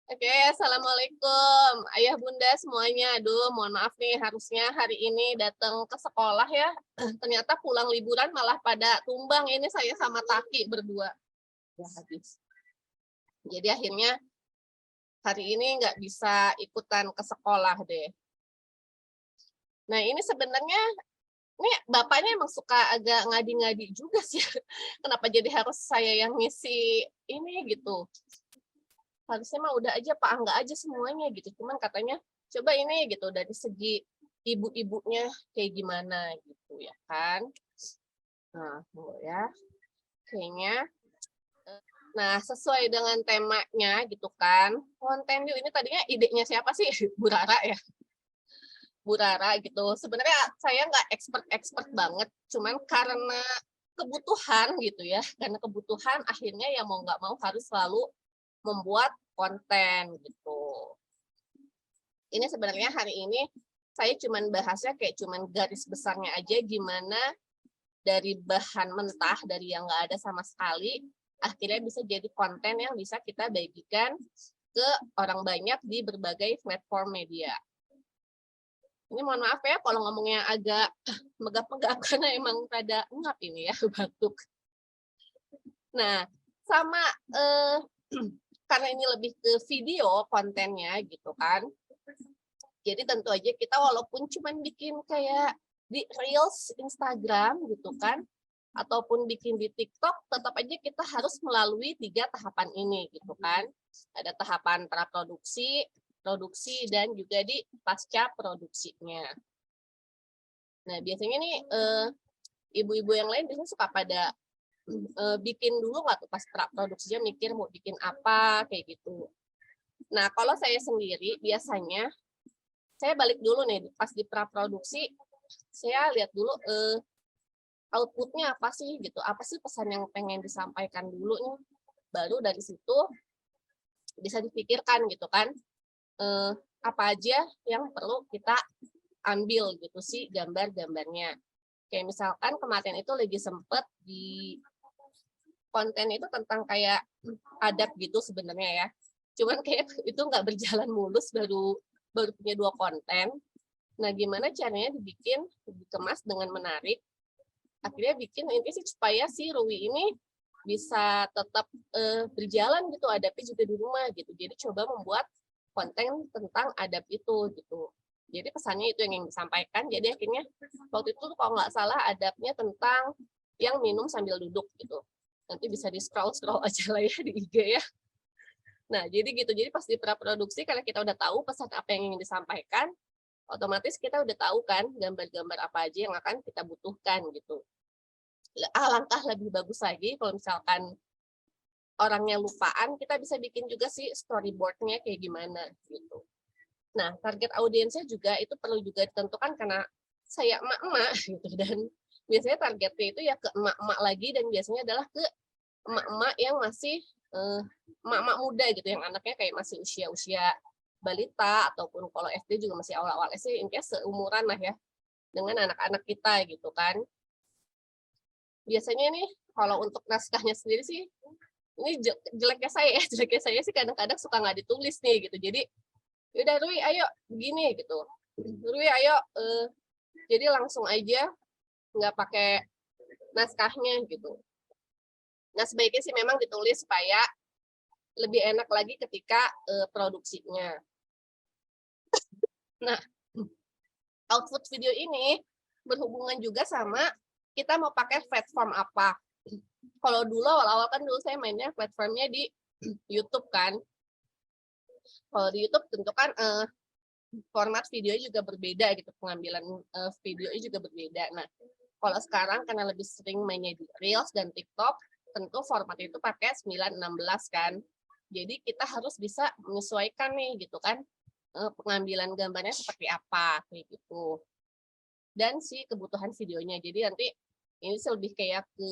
Oke, assalamualaikum, ayah bunda semuanya. Aduh, mohon maaf nih, harusnya hari ini datang ke sekolah ya. Ternyata pulang liburan malah pada tumbang. Ini saya sama Taki berdua. Ya habis. Jadi akhirnya hari ini nggak bisa ikutan ke sekolah deh. Nah ini sebenarnya, ini bapaknya emang suka agak ngadi-ngadi juga sih. Kenapa jadi harus saya yang ngisi ini gitu. Harusnya mah udah aja Pak Angga aja semuanya gitu, cuman katanya coba ini gitu dari segi ibu-ibunya kayak gimana gitu ya kan. Nah, tunggu ya. Kayaknya nah sesuai dengan temanya gitu kan. Konten yuk ini tadinya idenya siapa sih? Bu Rara ya. Bu Rara gitu. Sebenarnya saya nggak expert banget, cuman karena kebutuhan gitu ya. Karena kebutuhan akhirnya ya mau nggak mau harus selalu membuat konten gitu. Ini sebenarnya hari ini saya cuman bahasnya kayak cuman garis besarnya aja gimana dari bahan mentah dari yang nggak ada sama sekali akhirnya bisa jadi konten yang bisa kita bagikan ke orang banyak di berbagai platform media. Ini mohon maaf ya kalau ngomongnya agak megap-megap karena emang rada ngap ini ya batuk. Nah, sama karena ini lebih ke video kontennya gitu kan. Jadi tentu aja kita walaupun cuma bikin kayak di Reels Instagram gitu kan, ataupun bikin di TikTok, tetap aja kita harus melalui 3 tahapan ini gitu kan. Ada tahapan praproduksi, produksi, dan juga di pasca produksinya. Nah biasanya nih ibu-ibu yang lain biasanya suka pada bikin dulu nggak tuh pas praproduksinya mikir mau bikin apa kayak gitu. Nah kalau saya sendiri biasanya saya balik dulu nih pas di praproduksi saya lihat dulu outputnya apa sih gitu, apa sih pesan yang pengen disampaikan dulu nih, baru dari situ bisa dipikirkan gitu kan apa aja yang perlu kita ambil gitu sih gambar-gambarnya. Kayak misalkan kemarin itu lagi sempet di konten itu tentang kayak adab gitu sebenarnya ya, cuman kayak itu nggak berjalan mulus, baru baru punya 2 konten. Nah gimana caranya dibikin dikemas dengan menarik, akhirnya bikin ini sih supaya si Ruwi ini bisa tetap berjalan gitu, adabnya juga di rumah gitu. Jadi coba membuat konten tentang adab itu gitu. Jadi pesannya itu yang ingin disampaikan. Jadi akhirnya waktu itu kalau nggak salah adabnya tentang yang minum sambil duduk gitu. Nanti bisa di scroll aja lah ya di IG ya. Nah jadi gitu. Jadi pas di praproduksi karena kita udah tahu pesan apa yang ingin disampaikan, otomatis kita udah tahu kan gambar-gambar apa aja yang akan kita butuhkan gitu. Alangkah lebih bagus lagi kalau misalkan orangnya lupaan, kita bisa bikin juga sih storyboard-nya kayak gimana gitu. Nah, target audiensnya juga itu perlu juga ditentukan karena saya emak-emak gitu dan biasanya targetnya itu ya ke emak-emak lagi dan biasanya adalah ke emak-emak yang masih emak-emak muda gitu yang anaknya kayak masih usia-usia balita ataupun kalau SD juga masih awal-awal SD intinya seumuran lah ya dengan anak-anak kita gitu kan. Biasanya nih kalau untuk naskahnya sendiri sih ini jeleknya saya ya, jeleknya saya sih kadang-kadang suka nggak ditulis nih gitu. Jadi udah Rui ayo begini gitu. Rui ayo jadi langsung aja nggak pakai naskahnya gitu. Nah sebaiknya sih memang ditulis supaya lebih enak lagi ketika produksinya. Nah output video ini berhubungan juga sama kita mau pakai platform apa. Kalau dulu awal-awal kan dulu saya mainnya platformnya di YouTube kan. Kalau di YouTube tentu kan format videonya juga berbeda gitu, pengambilan videonya juga berbeda. Nah, kalau sekarang karena lebih sering mainnya di Reels dan TikTok, tentu format itu pakai 9:16 kan. Jadi kita harus bisa menyesuaikan nih gitu kan, pengambilan gambarnya seperti apa kayak gitu. Dan si kebutuhan videonya. Jadi nanti ini lebih kayak ke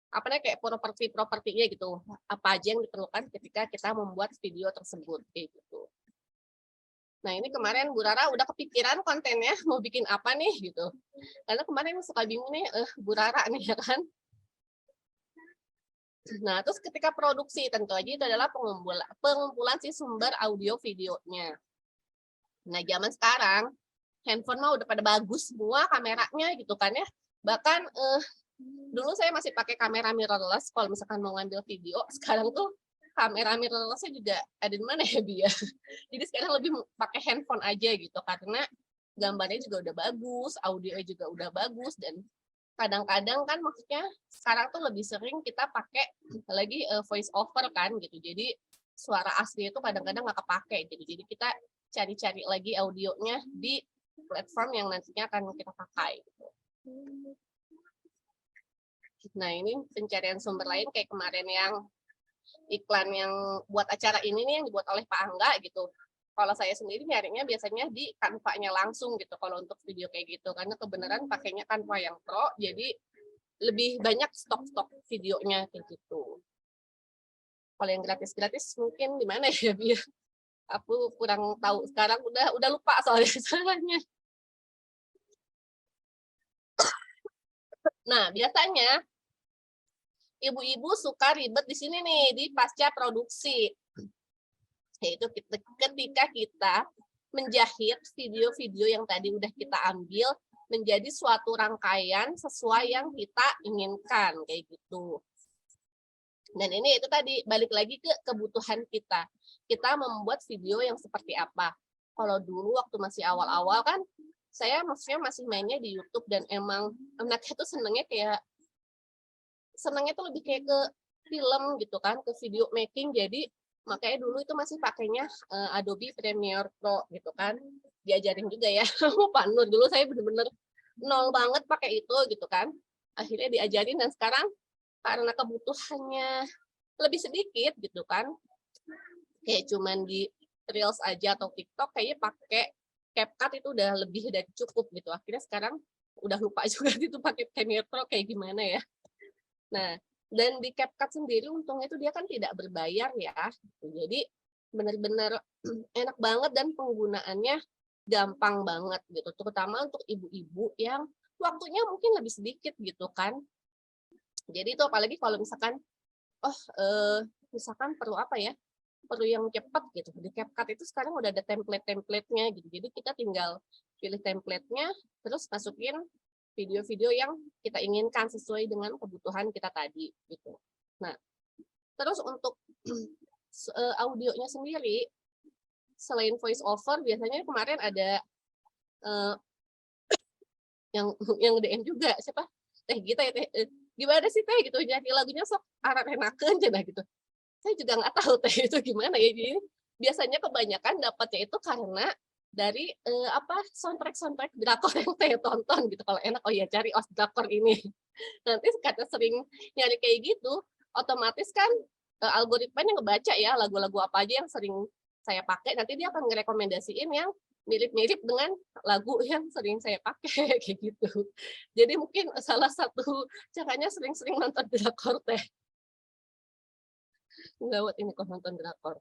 apa namanya kayak properti-propertinya gitu. Apa aja yang diperlukan ketika kita membuat video tersebut kayak gitu. Nah ini kemarin Bu Rara udah kepikiran kontennya mau bikin apa nih gitu. Karena kemarin suka bingung nih Bu Rara nih ya kan. Nah, terus ketika produksi tentu aja itu adalah pengumpulan si sumber audio videonya. Nah, zaman sekarang handphone mah udah pada bagus semua kameranya gitu kan ya. Bahkan dulu saya masih pakai kamera mirrorless kalau misalkan mau ngambil video. Sekarang tuh kamera mirrorless-nya juga ada di mana ya, Bi ya? Jadi sekarang lebih pakai handphone aja gitu karena gambarnya juga udah bagus, audionya juga udah bagus, dan kadang-kadang kan maksudnya sekarang tuh lebih sering kita pakai lagi voice over kan gitu. Jadi suara asli itu kadang-kadang nggak kepake gitu. Jadi kita cari-cari lagi audionya di platform yang nantinya akan kita pakai. Gitu. Nah, ini pencarian sumber lain kayak kemarin yang iklan yang buat acara ini nih yang dibuat oleh Pak Angga gitu. Kalau saya sendiri nyarinya biasanya di Canva-nya langsung gitu kalau untuk video kayak gitu, karena kebenaran pakainya Canva yang Pro, jadi lebih banyak stok-stok videonya kayak gitu. Kalau yang gratis-gratis mungkin di mana ya, Bi? Aku kurang tahu sekarang, udah lupa soalnya. Nah, biasanya ibu-ibu suka ribet di sini nih di pasca produksi. Yaitu ketika kita menjahit video-video yang tadi udah kita ambil menjadi suatu rangkaian sesuai yang kita inginkan kayak gitu. Dan ini itu tadi balik lagi ke kebutuhan kita. Kita membuat video yang seperti apa. Kalau dulu waktu masih awal-awal kan saya maksudnya masih mainnya di YouTube dan emang anaknya tuh senangnya tuh lebih kayak ke film gitu kan, ke video making. Jadi makanya dulu itu masih pakainya Adobe Premiere Pro gitu kan. Diajarin juga ya. Pak Nur, dulu saya bener-bener nol banget pakai itu gitu kan. Akhirnya diajarin dan sekarang karena kebutuhannya lebih sedikit gitu kan. Kayak cuman di Reels aja atau TikTok kayaknya pakai CapCut itu udah lebih dari cukup gitu. Akhirnya sekarang udah lupa juga gitu pakai Premiere Pro kayak gimana ya. Nah, dan di CapCut sendiri untungnya itu dia kan tidak berbayar ya. Jadi benar-benar enak banget dan penggunaannya gampang banget gitu. Terutama untuk ibu-ibu yang waktunya mungkin lebih sedikit gitu kan. Jadi itu apalagi kalau misalkan misalkan perlu apa ya? Perlu yang cepat gitu. Di CapCut itu sekarang udah ada template-templatenya gitu. Jadi kita tinggal pilih template-nya terus masukin video-video yang kita inginkan sesuai dengan kebutuhan kita tadi gitu. Nah, terus untuk audionya sendiri selain voice over biasanya kemarin ada yang DM juga siapa? Teh Gita ya, Teh. Gimana sih Teh gitu jadi lagunya sok arah enakeun cenah gitu. Saya juga nggak tahu Teh itu gimana ya. Jadi biasanya kebanyakan dapatnya itu karena dari soundtrack drakor yang saya tonton gitu. Kalau enak oh ya cari drakor ini. Nanti karena sering nyari kayak gitu, otomatis kan algoritmanya ngebaca ya lagu-lagu apa aja yang sering saya pakai. Nanti dia akan ngerekomendasiin yang mirip-mirip dengan lagu yang sering saya pakai kayak gitu. Jadi mungkin salah satu caranya sering-sering nonton drakor Teh. Gawat ini kok nonton drakor.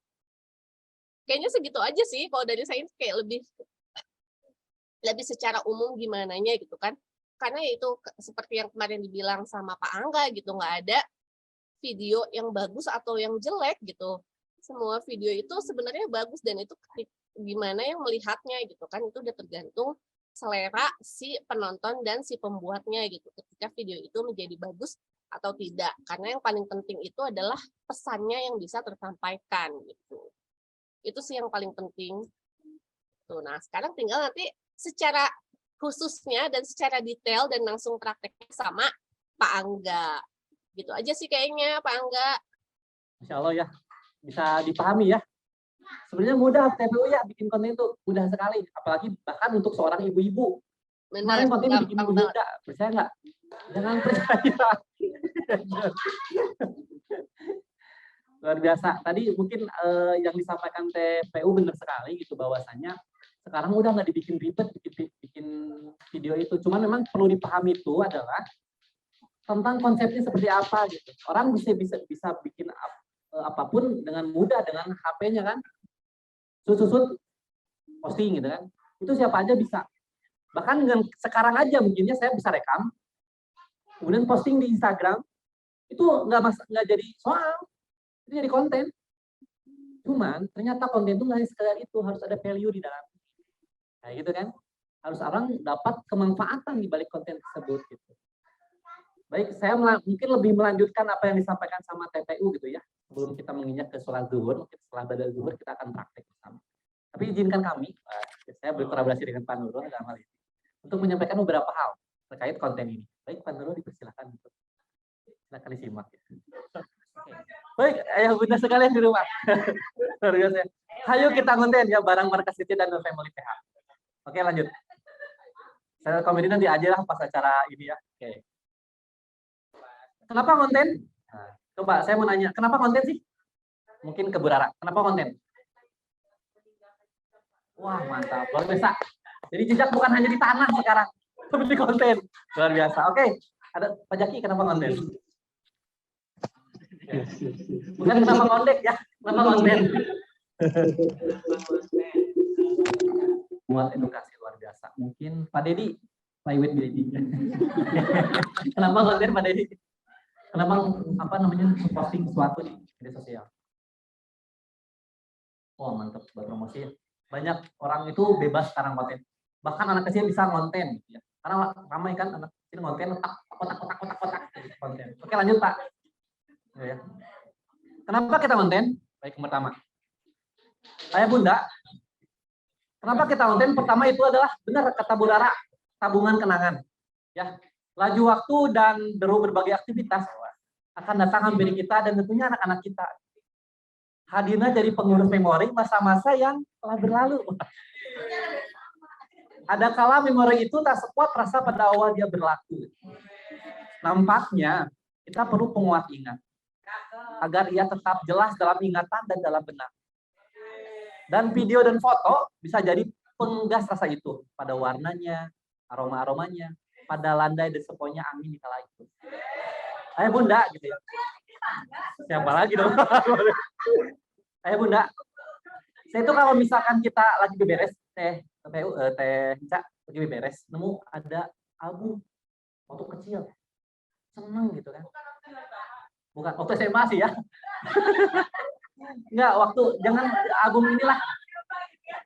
Kayaknya segitu aja sih kalau dari saya kayak lebih secara umum gimananya gitu kan. Karena itu seperti yang kemarin dibilang sama Pak Angga gitu, nggak ada video yang bagus atau yang jelek gitu. Semua video itu sebenarnya bagus dan itu gimana yang melihatnya gitu kan, itu udah tergantung selera si penonton dan si pembuatnya gitu ketika video itu menjadi bagus atau tidak. Karena yang paling penting itu adalah pesannya yang bisa tersampaikan gitu. Itu sih yang paling penting. Tuh, nah, sekarang tinggal nanti secara khususnya dan secara detail dan langsung prakteknya sama Pak Angga. Gitu aja sih kayaknya Pak Angga. Masya Allah ya, bisa dipahami ya. Sebenarnya mudah TPU ya bikin konten itu mudah sekali, apalagi bahkan untuk seorang ibu-ibu. Kemarin konten bikin ibu muda, percaya nggak? Jangan percaya. Luar biasa. Tadi mungkin yang disampaikan TPU benar sekali gitu, bahwasannya sekarang udah nggak dibikin ribet bikin video itu. Cuman memang perlu dipahami itu adalah tentang konsepnya seperti apa gitu. Orang bisa bikin apapun dengan mudah dengan HP-nya kan. Susut posting gitu kan. Itu siapa aja bisa. Bahkan dengan sekarang aja mungkinnya saya bisa rekam, kemudian posting di Instagram, itu nggak jadi soal, itu jadi konten. Cuman ternyata konten itu nggak hanya sekedar itu, harus ada value di dalam. Nah gitu kan, harus orang dapat kemanfaatan di balik konten tersebut gitu. Baik, saya mungkin lebih melanjutkan apa yang disampaikan sama TPU gitu ya. Sebelum kita menginjak ke sholat zuhur, mungkin setelah badal zuhur kita akan praktek bersama. Tapi izinkan kami, saya berkolaborasi dengan Pak Nurul dalam hal ini, untuk menyampaikan beberapa hal terkait konten ini. Baik, Pak Nurul dipersilakan. Silakan disimak. Baik, ayah bunda sekalian di rumah. Luar biasa. Ayo kita konten ya barang Markas Kecil dan Family PH. Oke, lanjut. Saya komedi nanti aja lah pas acara ini ya. Oke. Kenapa konten? Nah, coba saya mau nanya, kenapa konten sih? Mungkin ke Bu Rara. Kenapa konten? Wah, mantap. Luar biasa. Jadi jejak bukan hanya di tanah sekarang, tapi di konten. Luar biasa. Oke. Ada Pak Jaki, kenapa konten? Bukan kenapa kondek ya, kenapa konten? Buat edukasi luar biasa. Mungkin Pak Dedi, play with Dedi. Kenapa konten Pak Dedi? Kenapa posting sesuatu di media sosial? Oh mantap buat promosi. Banyak orang itu bebas sekarang konten. Bahkan anak kecil bisa konten. Ya. Karena ramai kan anak kecil konten, kotak konten. Oke lanjut Pak. Ya. Kenapa kita konten? Baik, yang pertama. Ayah bunda, kenapa kita konten? Pertama itu adalah benar kata Bu Rara, tabungan kenangan. Ya. Laju waktu dan deru berbagai aktivitas akan datang hampiri kita dan tentunya anak-anak kita. Hadirnya jadi pengurus memori masa-masa yang telah berlalu. Ada kala memori itu tak sekuat rasa pada awal dia berlaku. Nampaknya kita perlu penguat ingat agar ia tetap jelas dalam ingatan dan dalam benak. Dan video dan foto bisa jadi penggas rasa itu pada warnanya, aroma-aromanya, pada landai dan seponya angin di kala itu. Ayah bunda gitu ya. Siapa lagi dong? Ayah bunda. Saya itu kalau misalkan kita lagi beberes, teh Hinca lagi beberes, nemu ada album waktu kecil, seneng gitu kan? Bukan waktu SMA sih ya. Enggak, waktu jangan album inilah.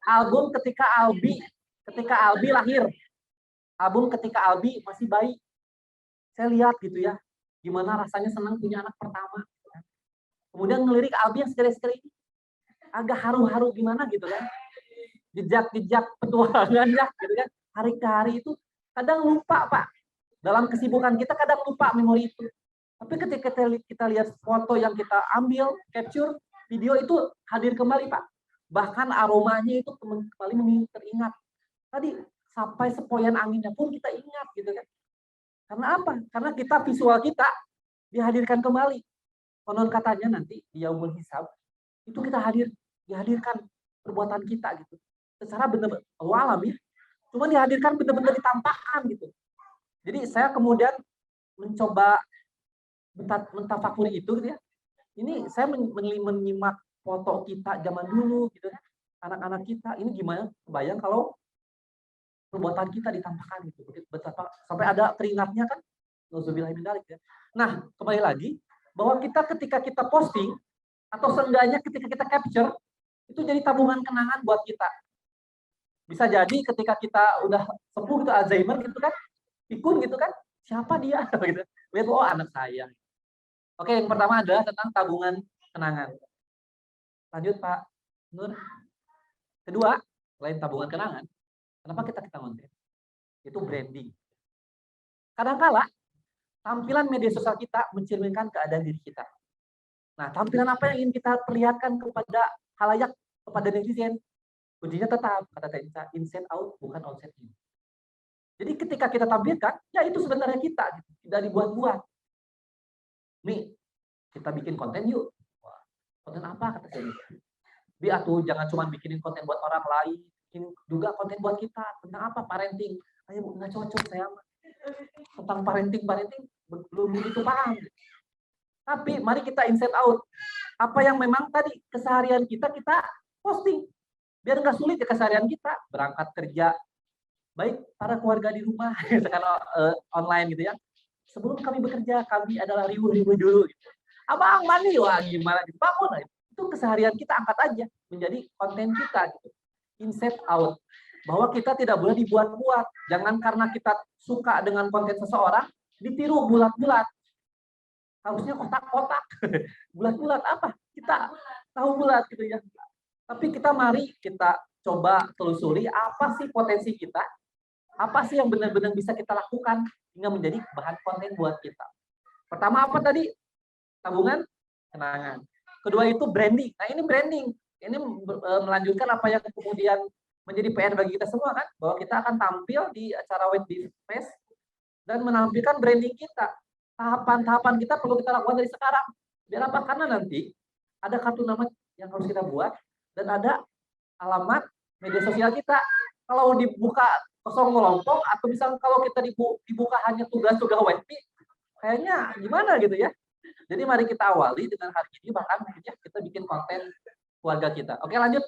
Album ketika Albi lahir. Album ketika Albi masih bayi. Saya lihat gitu ya, gimana rasanya senang punya anak pertama. Kemudian ngelirik Albi yang segar-segar ini, agak haru-haru gimana gitu kan. Jejak-jejak petualangannya gitu kan. Hari ke hari itu kadang lupa Pak. Dalam kesibukan kita kadang lupa memori itu. Tapi ketika kita lihat foto yang kita ambil, capture, video itu hadir kembali Pak. Bahkan aromanya itu kembali teringat. Tadi sampai sepoyan anginnya pun kita ingat gitu kan. Karena apa? Karena kita visual kita dihadirkan kembali. Konon katanya nanti di yaumul hisab itu kita dihadirkan perbuatan kita gitu. Secara benar-benar alam ya. Cuma dihadirkan benar-benar ditampakkan gitu. Jadi saya kemudian mencoba mentafakuri itu gitu ya. Ini saya menyimak foto kita zaman dulu gitu kan. Anak-anak kita ini gimana? Kebayang kalau perbuatan kita ditampakkan gitu. Betapa sampai ada keringatnya kan. Nauzubillah min dzalik ya. Nah, kembali lagi bahwa ketika kita posting atau seenggaknya ketika kita capture itu jadi tabungan kenangan buat kita. Bisa jadi ketika kita udah sepuh gitu Alzheimer gitu kan, pikun gitu kan, siapa dia gitu. Lihat oh anak saya. Oke, yang pertama adalah tentang tabungan kenangan. Lanjut Pak Nur. Kedua, selain tabungan kenangan, kenapa kita konten? Itu branding. Kadang-kala tampilan media sosial kita mencerminkan keadaan diri kita. Nah, tampilan apa yang ingin kita perlihatkan kepada halayak, kepada netizen? Kuncinya tetap, kata Tenca, inside out, bukan outside in. Jadi ketika kita tampilkan, ya itu sebenarnya kita, gitu. Tidak dibuat-buat. Nih, kita bikin konten yuk. Wah, konten apa kata saya? Biar tuh jangan cuma bikinin konten buat orang lain, bikin juga konten buat kita. Tentang apa? Parenting. Ayo nggak cocok saya tentang parenting belum begitu paham. Tapi mari kita inside out. Apa yang memang tadi keseharian kita posting. Biar nggak sulit ya keseharian kita. Berangkat kerja, baik para keluarga di rumah, sekarang online gitu ya. sebelum kami bekerja, kami adalah riuh-riuh dulu. Gitu. Abang mandi, wah gimana? Bangun, itu keseharian kita angkat aja menjadi konten kita. Gitu. Inside out. Bahwa kita tidak boleh dibuat-buat. Jangan karena kita suka dengan konten seseorang, ditiru bulat-bulat. Harusnya kotak-kotak. Bulat-bulat apa? Kita tahu bulat gitu ya. Tapi kita mari kita coba telusuri apa sih potensi kita, apa sih yang benar-benar bisa kita lakukan hingga menjadi bahan konten buat kita. Pertama apa tadi? Tabungan kenangan. Kedua itu branding. Nah ini branding. Ini melanjutkan apa yang kemudian menjadi PR bagi kita semua kan, bahwa kita akan tampil di acara Web Fest dan menampilkan branding kita. Tahapan-tahapan kita perlu kita lakukan dari sekarang. Biar apa? Karena nanti ada kartu nama yang harus kita buat dan ada alamat media sosial kita. Kalau dibuka kosong melompong atau misalnya kalau kita dibuka hanya tugas-tugas WP, kayaknya gimana gitu ya. Jadi mari kita awali dengan hari ini, bahkan akhirnya kita bikin konten keluarga kita. Oke lanjut.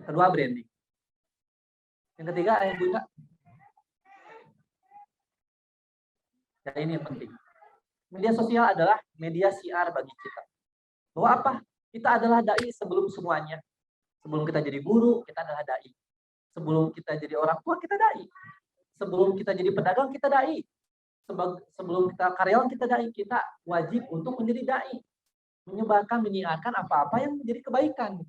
Kedua branding. Yang ketiga Bunda. Ya ini yang penting. Media sosial adalah media siar bagi kita. Bahwa apa? Kita adalah dai sebelum semuanya. Sebelum kita jadi guru, kita adalah dai. Sebelum kita jadi orang tua, kita dai. Sebelum kita jadi pedagang, kita dai. Sebelum kita karyawan, kita dai. Kita wajib untuk menjadi dai. Menyebarkan, menyiarkan apa-apa yang menjadi kebaikan.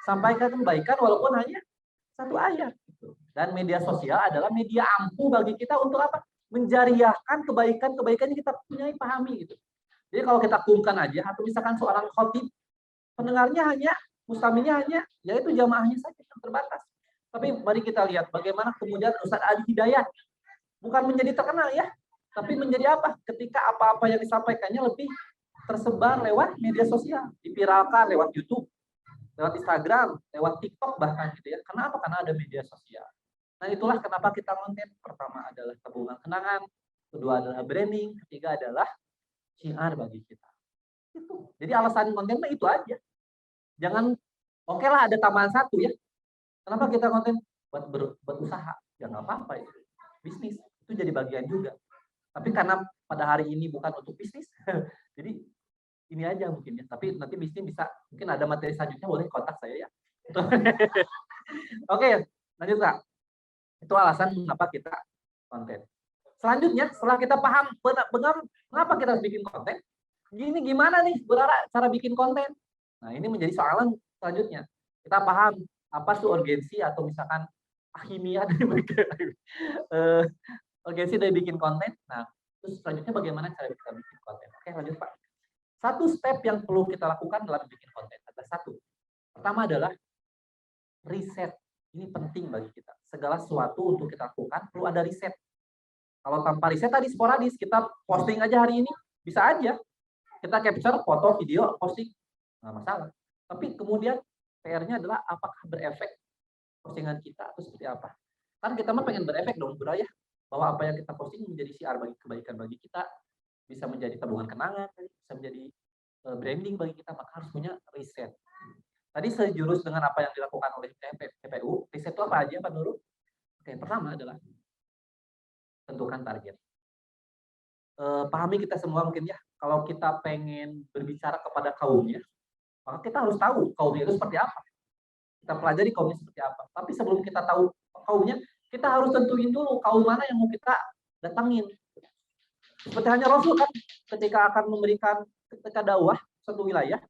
Sampaikan kebaikan walaupun hanya satu ayat. Dan media sosial adalah media ampuh bagi kita untuk apa? Menjariahkan kebaikan-kebaikan yang kita punya, pahami gitu. Jadi kalau kita kumkan aja, atau misalkan seorang khotib, pendengarnya hanya, mustaminya hanya, yaitu jamaahnya saja yang terbatas. Tapi mari kita lihat bagaimana kemudian Ustadz Adi Hidayat bukan menjadi terkenal ya, tapi menjadi apa? Ketika apa-apa yang disampaikannya lebih tersebar lewat media sosial, dipiralkan lewat YouTube, lewat Instagram, lewat TikTok bahkan gitu ya. Kenapa? Karena ada media sosial. Nah itulah kenapa kita konten. Pertama adalah tabungan kenangan, kedua adalah branding, ketiga adalah syiar bagi kita. Itu. Jadi alasan konten itu aja. Jangan oke lah ada tambahan satu ya. Kenapa kita konten? Buat usaha. Ya nggak apa-apa itu. Bisnis itu jadi bagian juga. Tapi karena pada hari ini bukan untuk bisnis, jadi ini aja mungkin ya. Tapi nanti bisnis bisa, mungkin ada materi selanjutnya boleh kontak saya ya. Oke, lanjut Kak. Itu alasan mengapa kita konten. Selanjutnya, setelah kita paham mengapa kita harus bikin konten, gimana nih cara bikin konten? Nah, ini menjadi soalan selanjutnya. Kita paham apa sih urgensi atau misalkan kimia dari urgensi dari bikin konten. Nah, terus selanjutnya bagaimana cara kita bikin konten? Oke, lanjut Pak. Satu step yang perlu kita lakukan dalam bikin konten adalah satu. Pertama adalah riset. Ini penting bagi kita. Segala sesuatu untuk kita lakukan perlu ada riset. Kalau tanpa riset tadi sporadis, kita posting aja hari ini, bisa aja. Kita capture foto, video, posting, nggak masalah. Tapi kemudian PR-nya adalah apakah berefek postingan kita atau seperti apa. Kan kita mah pengen berefek dong, bro ya. Bahwa apa yang kita posting menjadi siar bagi kebaikan bagi kita, bisa menjadi tabungan kenangan, bisa menjadi branding bagi kita, maka harus punya riset. Tadi sejurus dengan apa yang dilakukan oleh TPU, riset itu apa aja Pak Nurul? Oke, pertama adalah tentukan target. Pahami kita semua mungkin ya, kalau kita pengen berbicara kepada kaumnya, maka kita harus tahu kaumnya itu seperti apa. Kita pelajari kaumnya seperti apa. Tapi sebelum kita tahu kaumnya, kita harus tentuin dulu kaum mana yang mau kita datangin. Seperti hanya Rasul kan, ketika akan memberikan ketika dakwah suatu wilayah,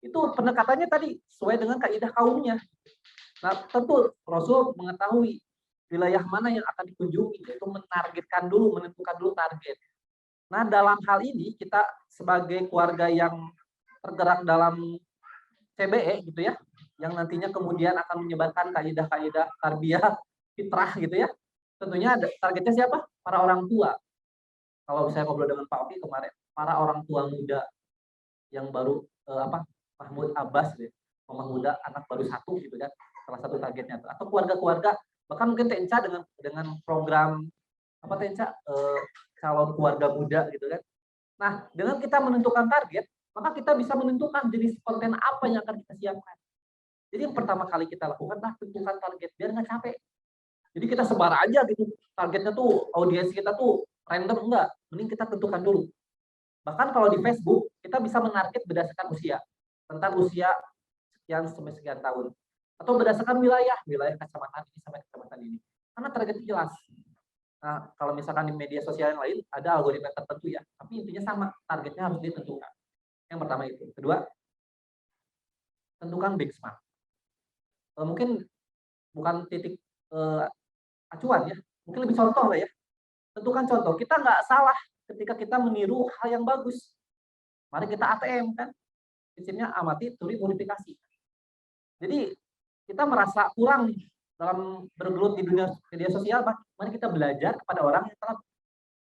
itu pendekatannya tadi sesuai dengan kaidah kaumnya. Nah, tentu Rasul mengetahui wilayah mana yang akan dikunjungi, yaitu menargetkan dulu, menentukan dulu target. Nah, dalam hal ini kita sebagai keluarga yang tergerak dalam CBE gitu ya, yang nantinya kemudian akan menyebarkan kaidah-kaidah tarbiyah fitrah gitu ya. Tentunya targetnya siapa? Para orang tua. Kalau saya ngobrol dengan Pak Oki kemarin, para orang tua muda yang baru Mahmud Abbas gitu, muda anak baru satu gitu kan, salah satu targetnya atau keluarga-keluarga, bahkan mungkin TENCA dengan program apa TENCA calon keluarga muda gitu kan. Nah, dengan kita menentukan target, maka kita bisa menentukan jenis konten apa yang akan kita siapkan. Jadi yang pertama kali kita lakukan adalah tentukan target biar nggak capek. Jadi kita sebar aja gitu targetnya tuh, audiens kita tuh random enggak, mending kita tentukan dulu. Bahkan kalau di Facebook, kita bisa menarget berdasarkan usia. Tentang usia sekian sampai sekian tahun. Atau berdasarkan wilayah kecamatan ini sampai kecamatan ini. Karena targetnya jelas. Nah, kalau misalkan di media sosial yang lain, ada algoritma tertentu ya. Tapi intinya sama, targetnya harus ditentukan. Yang pertama itu. Kedua, tentukan benchmark. Mungkin bukan titik acuan ya. Mungkin lebih contoh lah ya. Tentukan contoh. Kita nggak salah ketika kita meniru hal yang bagus. Mari kita ATM kan. Prinsipnya amati, turi, modifikasi. Jadi kita merasa kurang dalam bergelut di dunia media sosial, mari kita belajar kepada orang yang telah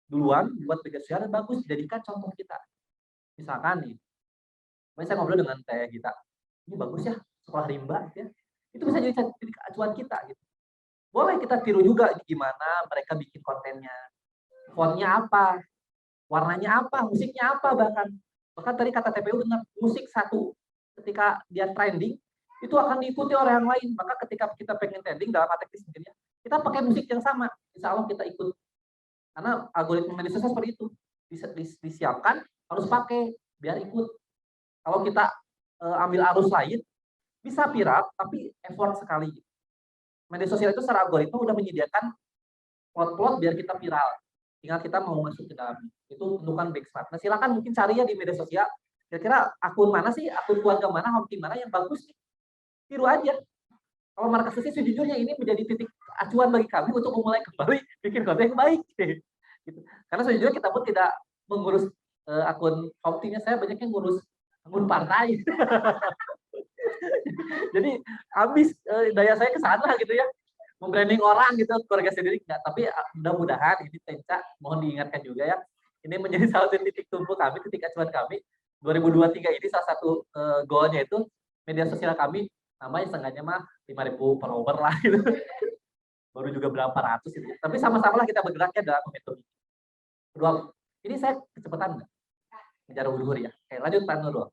duluan buat media sosial dan bagus, jadikan contoh kita. Misalkan nih, saya ngobrol dengan Teh Gita, ini bagus ya, sekolah rimba ya. Itu bisa jadi titik acuan kita gitu. Boleh kita tiru juga gimana mereka bikin kontennya. Fontnya apa, warnanya apa, musiknya apa bahkan. Bahkan tadi kata TPU benar, musik satu ketika dia trending itu akan diikuti oleh yang lain. Maka ketika kita pengen trending dalam arti sendiri, kita pakai musik yang sama, insya Allah kita ikut. Karena algoritma media sosial seperti itu, disiapkan harus pakai biar ikut. Kalau kita ambil arus lain, bisa viral tapi effort sekali. Media sosial itu secara algoritma udah menyediakan plot-plot biar kita viral. Tinggal kita mau masuk ke dalam. Itu tentukan benchmark. Nah, silakan mungkin cari ya di media sosial. Kira-kira akun mana sih, akun keluarga mana, home team mana yang bagus nih. Tiru aja. Kalau markas sih sejujurnya ini menjadi titik acuan bagi kami untuk memulai kembali bikin konten yang baik. Gitu. Karena sejujurnya kita pun tidak mengurus akun home teamnya, saya banyak yang ngurus akun partai. Jadi habis daya saya ke sana gitu ya. Membranding orang gitu, keluarga sendiri enggak. Tapi mudah-mudahan ini Tenca mohon diingatkan juga ya. Ini menjadi salah satu titik tumpu kami, titik acuan kami. 2023 ini salah satu goalnya itu media sosial kami namanya setengahnya mah 5.000 follower lah gitu. Baru juga berapa ratus itu. Tapi sama-sama lah kita bergeraknya dalam metode. Kedua, ini saya kecepatan enggak? Ngejar ulur ya. Oke, lanjut Pak Nurul.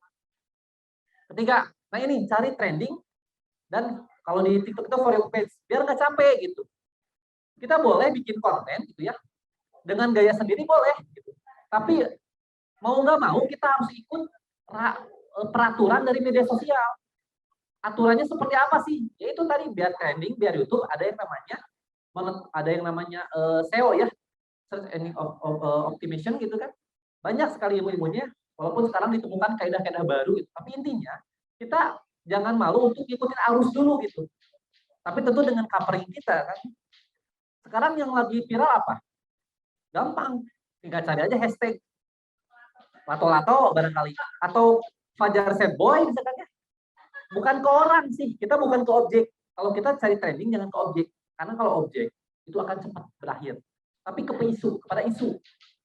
Ketiga, nah ini cari trending dan kalau di TikTok itu for your page, biar nggak capek gitu. Kita boleh bikin konten gitu ya, dengan gaya sendiri boleh. Gitu. Tapi mau nggak mau kita harus ikut peraturan dari media sosial. Aturannya seperti apa sih? Yaitu tadi biar trending, biar YouTube ada yang namanya SEO ya, search engine optimization gitu kan. Banyak sekali ilmu-ilmunya. Walaupun sekarang ditemukan kaidah-kaidah baru, gitu. Tapi intinya kita jangan malu untuk ikutin arus dulu gitu. Tapi tentu dengan covering kita kan. Sekarang yang lagi viral apa? Gampang. Tinggal cari aja hashtag lato-lato barangkali. Atau Fajar Sad Boy misalkan ya. Bukan ke orang sih. Kita bukan ke objek. Kalau kita cari trending jangan ke objek. Karena kalau objek itu akan cepat berakhir. Tapi ke isu, kepada isu.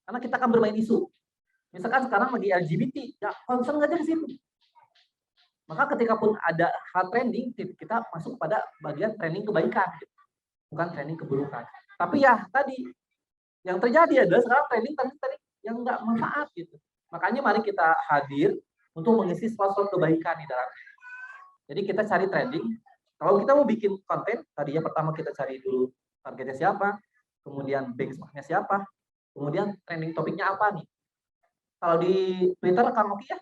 Karena kita akan bermain isu. Misalkan sekarang lagi LGBT, ya concern aja ke situ. Maka ketika pun ada hal trending, kita masuk pada bagian trending kebaikan, bukan trending keburukan. Tapi ya tadi yang terjadi adalah sekarang trending tadi yang nggak manfaat gitu. Makanya mari kita hadir untuk mengisi slot-slot kebaikan di dalamnya. Jadi kita cari trending. Kalau kita mau bikin konten, tadi ya pertama kita cari dulu targetnya siapa, kemudian benchmarknya siapa, kemudian trending topiknya apa nih. Kalau di Twitter Kang Oki ya,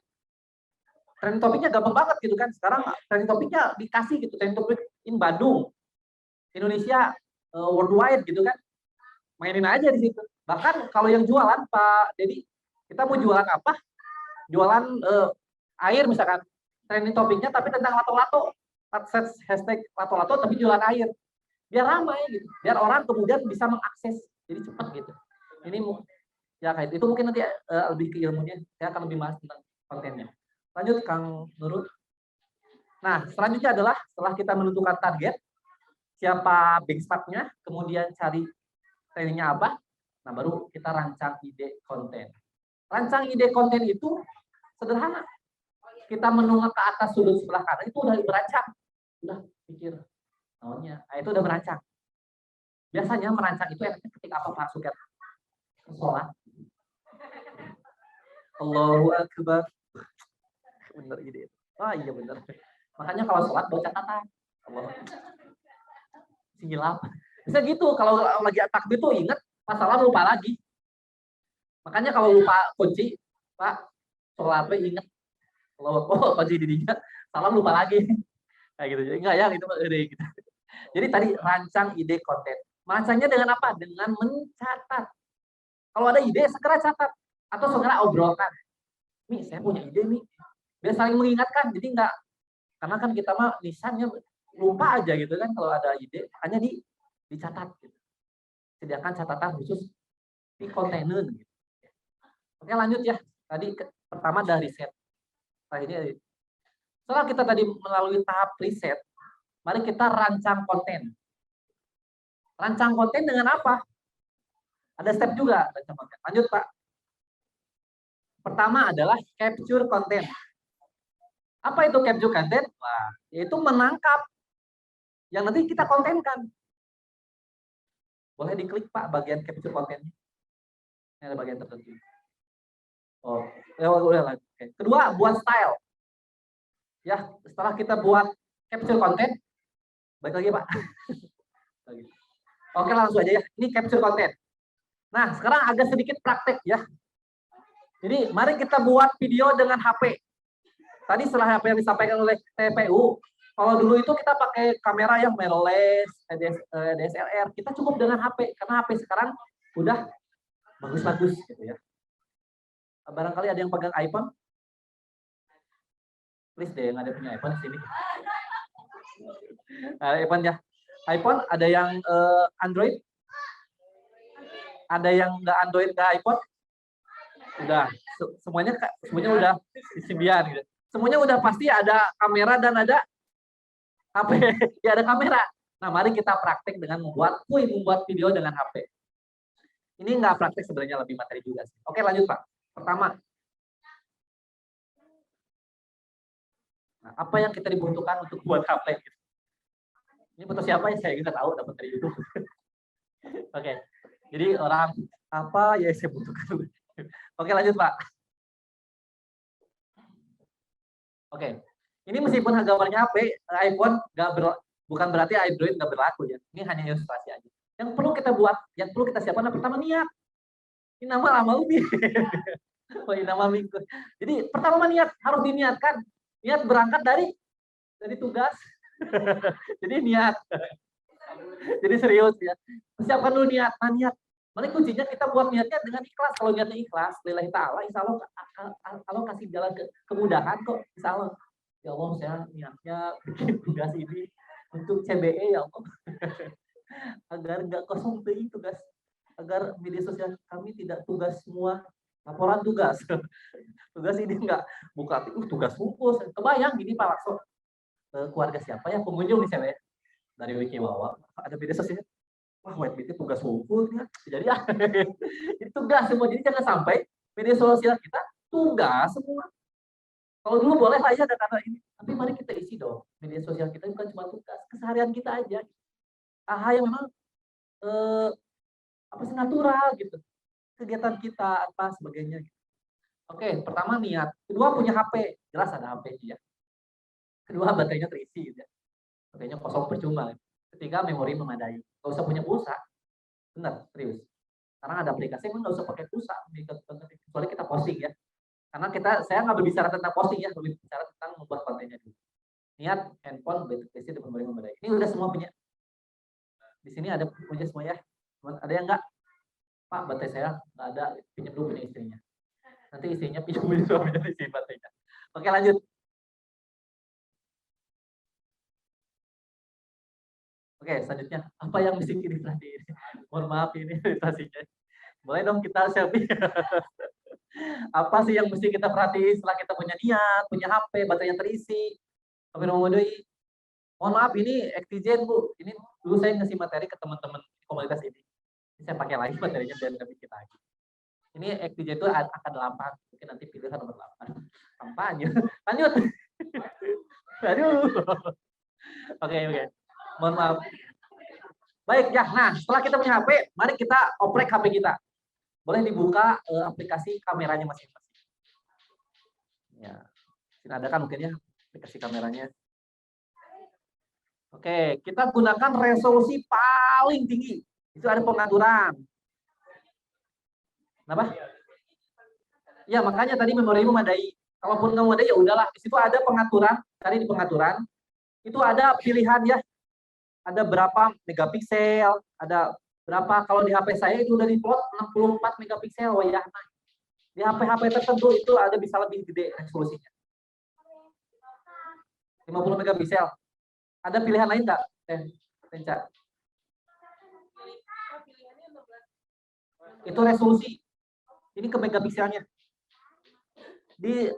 trending topiknya gampang banget gitu kan. Sekarang trending topiknya dikasih gitu, trending topik in Bandung, Indonesia, worldwide gitu kan. Mainin aja di situ. Bahkan kalau yang jualan Pak Dedi, kita mau jualan apa? Jualan air misalkan. Trending topiknya tapi tentang lato-lato. Hashtag lato-lato tapi jualan air. Biar ramai gitu. Biar orang kemudian bisa mengakses. Jadi cepat gitu. Ini ya kayak itu mungkin nanti lebih ke ilmunya. Saya akan lebih bahas tentang kontennya. Lanjut Kang Nurul. Nah, selanjutnya adalah setelah kita menentukan target, siapa benchmarknya, kemudian cari trainingnya apa, nah baru kita rancang ide konten. Rancang ide konten itu sederhana. Kita menengok ke atas sudut sebelah kanan itu udah merancang. Udah pikir namanya. Nah, itu udah merancang. Biasanya merancang itu ketika apa Pak Suket? Sholat. Allahu Akbar. Bener ide. Ah iya bener. Makanya kalau sholat baca catatan. Allah. Silap. Bisa gitu. Kalau lagi takbir tuh ingat masalah lupa lagi. Makanya kalau lupa kunci, Pak, sholat ingat. Kalau kunci dirinya, salam lupa lagi. Kayak gitu. Jadi enggak ya, itu gitu. Jadi tadi rancang ide konten. Merancangnya dengan apa? Dengan mencatat. Kalau ada ide, segera catat. Atau segera obrolkan. Nih, saya punya ide nih. Biar saling mengingatkan. Jadi enggak, karena kan kita mah lisannya lupa aja gitu kan kalau ada ide. Hanya dicatat. Gitu. Sediakan catatan khusus di kontainer. Gitu. Oke, lanjut ya. Tadi pertama dari riset. Akhirnya, setelah kita tadi melalui tahap riset, mari kita rancang konten. Rancang konten dengan apa? Ada step juga rancang konten. Lanjut, Pak. Pertama adalah capture konten. Apa itu capture konten? Wah, yaitu menangkap yang nanti kita kontenkan. Boleh diklik, Pak, bagian capture kontennya. Ini ada bagian tertentu. Oh, udah. Oke. Kedua, buat style. Ya, setelah kita buat capture konten, balik lagi, Pak. Oke, langsung aja ya. Ini capture konten. Nah, sekarang agak sedikit praktek ya. Jadi, mari kita buat video dengan HP. Tadi setelah apa yang disampaikan oleh TPU, kalau dulu itu kita pakai kamera yang mirrorless, DSLR, kita cukup dengan HP. Karena HP sekarang udah bagus-bagus gitu ya. Barangkali ada yang pegang iPhone? Please deh, yang ada punya iPhone di sini. iPhone ya. iPhone ada yang Android? Ada yang nggak Android, nggak iPhone? Udah, semuanya udah Symbian gitu. Semuanya udah pasti ada kamera dan ada HP. Ya ada kamera. Nah, mari kita praktek dengan membuat video dengan HP. Ini nggak praktek sebenarnya, lebih materi juga sih. Oke, lanjut, Pak. Pertama, nah, apa yang kita dibutuhkan untuk buat HP? Ini foto siapa ya? Saya nggak tahu, dapat dari YouTube. Oke, jadi orang apa ya saya butuhkan. Oke, lanjut, Pak. Oke, ini meskipun gambarnya HP, iPhone bukan berarti Android nggak berlaku ya. Ini hanya ilustrasi aja. Yang perlu kita buat, yang perlu kita siapkan pertama niat. Ini nama lama lebih. Oh, ini nama minggu. Jadi pertama niat, harus diniatkan. Niat berangkat dari tugas. Jadi niat. Jadi serius ya. Persiapkan dulu niat. Nah, niat. Mari kuncinya kita buat niatnya dengan ikhlas. Kalau niatnya ikhlas, lillahi ta'ala, insya Allah kasih jalan kemudahan kok. Insya Allah. Ya Allah, saya niatnya bikin tugas ini untuk CBE ya Allah. Agar nggak kosong tugas. Agar media sosial kami tidak tugas semua. Laporan tugas. Tugas ini nggak buka tugas bungkus. Kebayang gini Pak Lakso. Keluarga siapa ya pengunjung nih CBE? Dari Wikiwawa. Ada media sosial. Wah, white tugas bungkus ya. Jadi ya, itu tugas semua. Jadi jangan sampai media sosial kita tugas semua. Kalau dulu boleh lah ya ada kata ini, tapi mari kita isi dong. Media sosial kita bukan cuma tugas, keseharian kita aja. Yang memang natural gitu. Kegiatan kita apa sebagainya. Gitu. Oke, pertama niat. Kedua punya HP, jelas ada HP ya. Kedua baterainya terisi gitu ya. Baterainya kosong percuma. Ketiga memori memadai. Gak usah punya pulsa. Benar, serius. Sekarang ada aplikasi emang nggak usah pakai pulsa, kecuali kita posting ya. Karena saya nggak berbicara tentang posting ya, berbicara tentang membuat kontennya dulu. Niat, handphone, baterai dan memori memadai. Ini udah semua punya. Di sini ada punya semua ya. Ada yang nggak? Pak, baterai saya nggak ada, pinjam dulu punya istrinya. Nanti istrinya pinjam suaminya isi baterainya. Oke, lanjut. Oke, selanjutnya apa yang mesti kita perhatiin? Mohon maaf ini ilustrasinya. Boleh dong kita selfie. Apa sih yang mesti kita perhatiin setelah kita punya niat, punya HP, baterainya terisi, tapi memadai. Mohon maaf ini Actigen Bu. Ini dulu saya ngasih materi ke teman-teman komunitas ini. Saya pakai lagi materinya biar nggak bikin lagi. Ini Actigen itu akan 8, mungkin nanti pilihan nomor 8. Kampanye. Lanjut. Aduh. Oke. Mohon maaf. Baik ya. Nah, setelah kita punya HP, mari kita oprek HP kita. Boleh dibuka aplikasi kameranya masing-masing. Ya. Ada kan mungkin ya aplikasi kameranya. Oke, kita gunakan resolusi paling tinggi. Itu ada pengaturan. Kenapa? Ya, makanya tadi memori memadai. Kalaupun nggak memadai ya udahlah. Di situ ada pengaturan, cari di pengaturan. Itu ada pilihan ya. Ada berapa megapiksel, ada berapa. Kalau di HP saya itu udah diplot 64 megapiksel wayahna. Di HP-HP tertentu itu ada bisa lebih gede resolusinya. 50 megapiksel. Ada pilihan lain nggak? Tenca. Itu resolusi. Ini ke megapikselnya. Di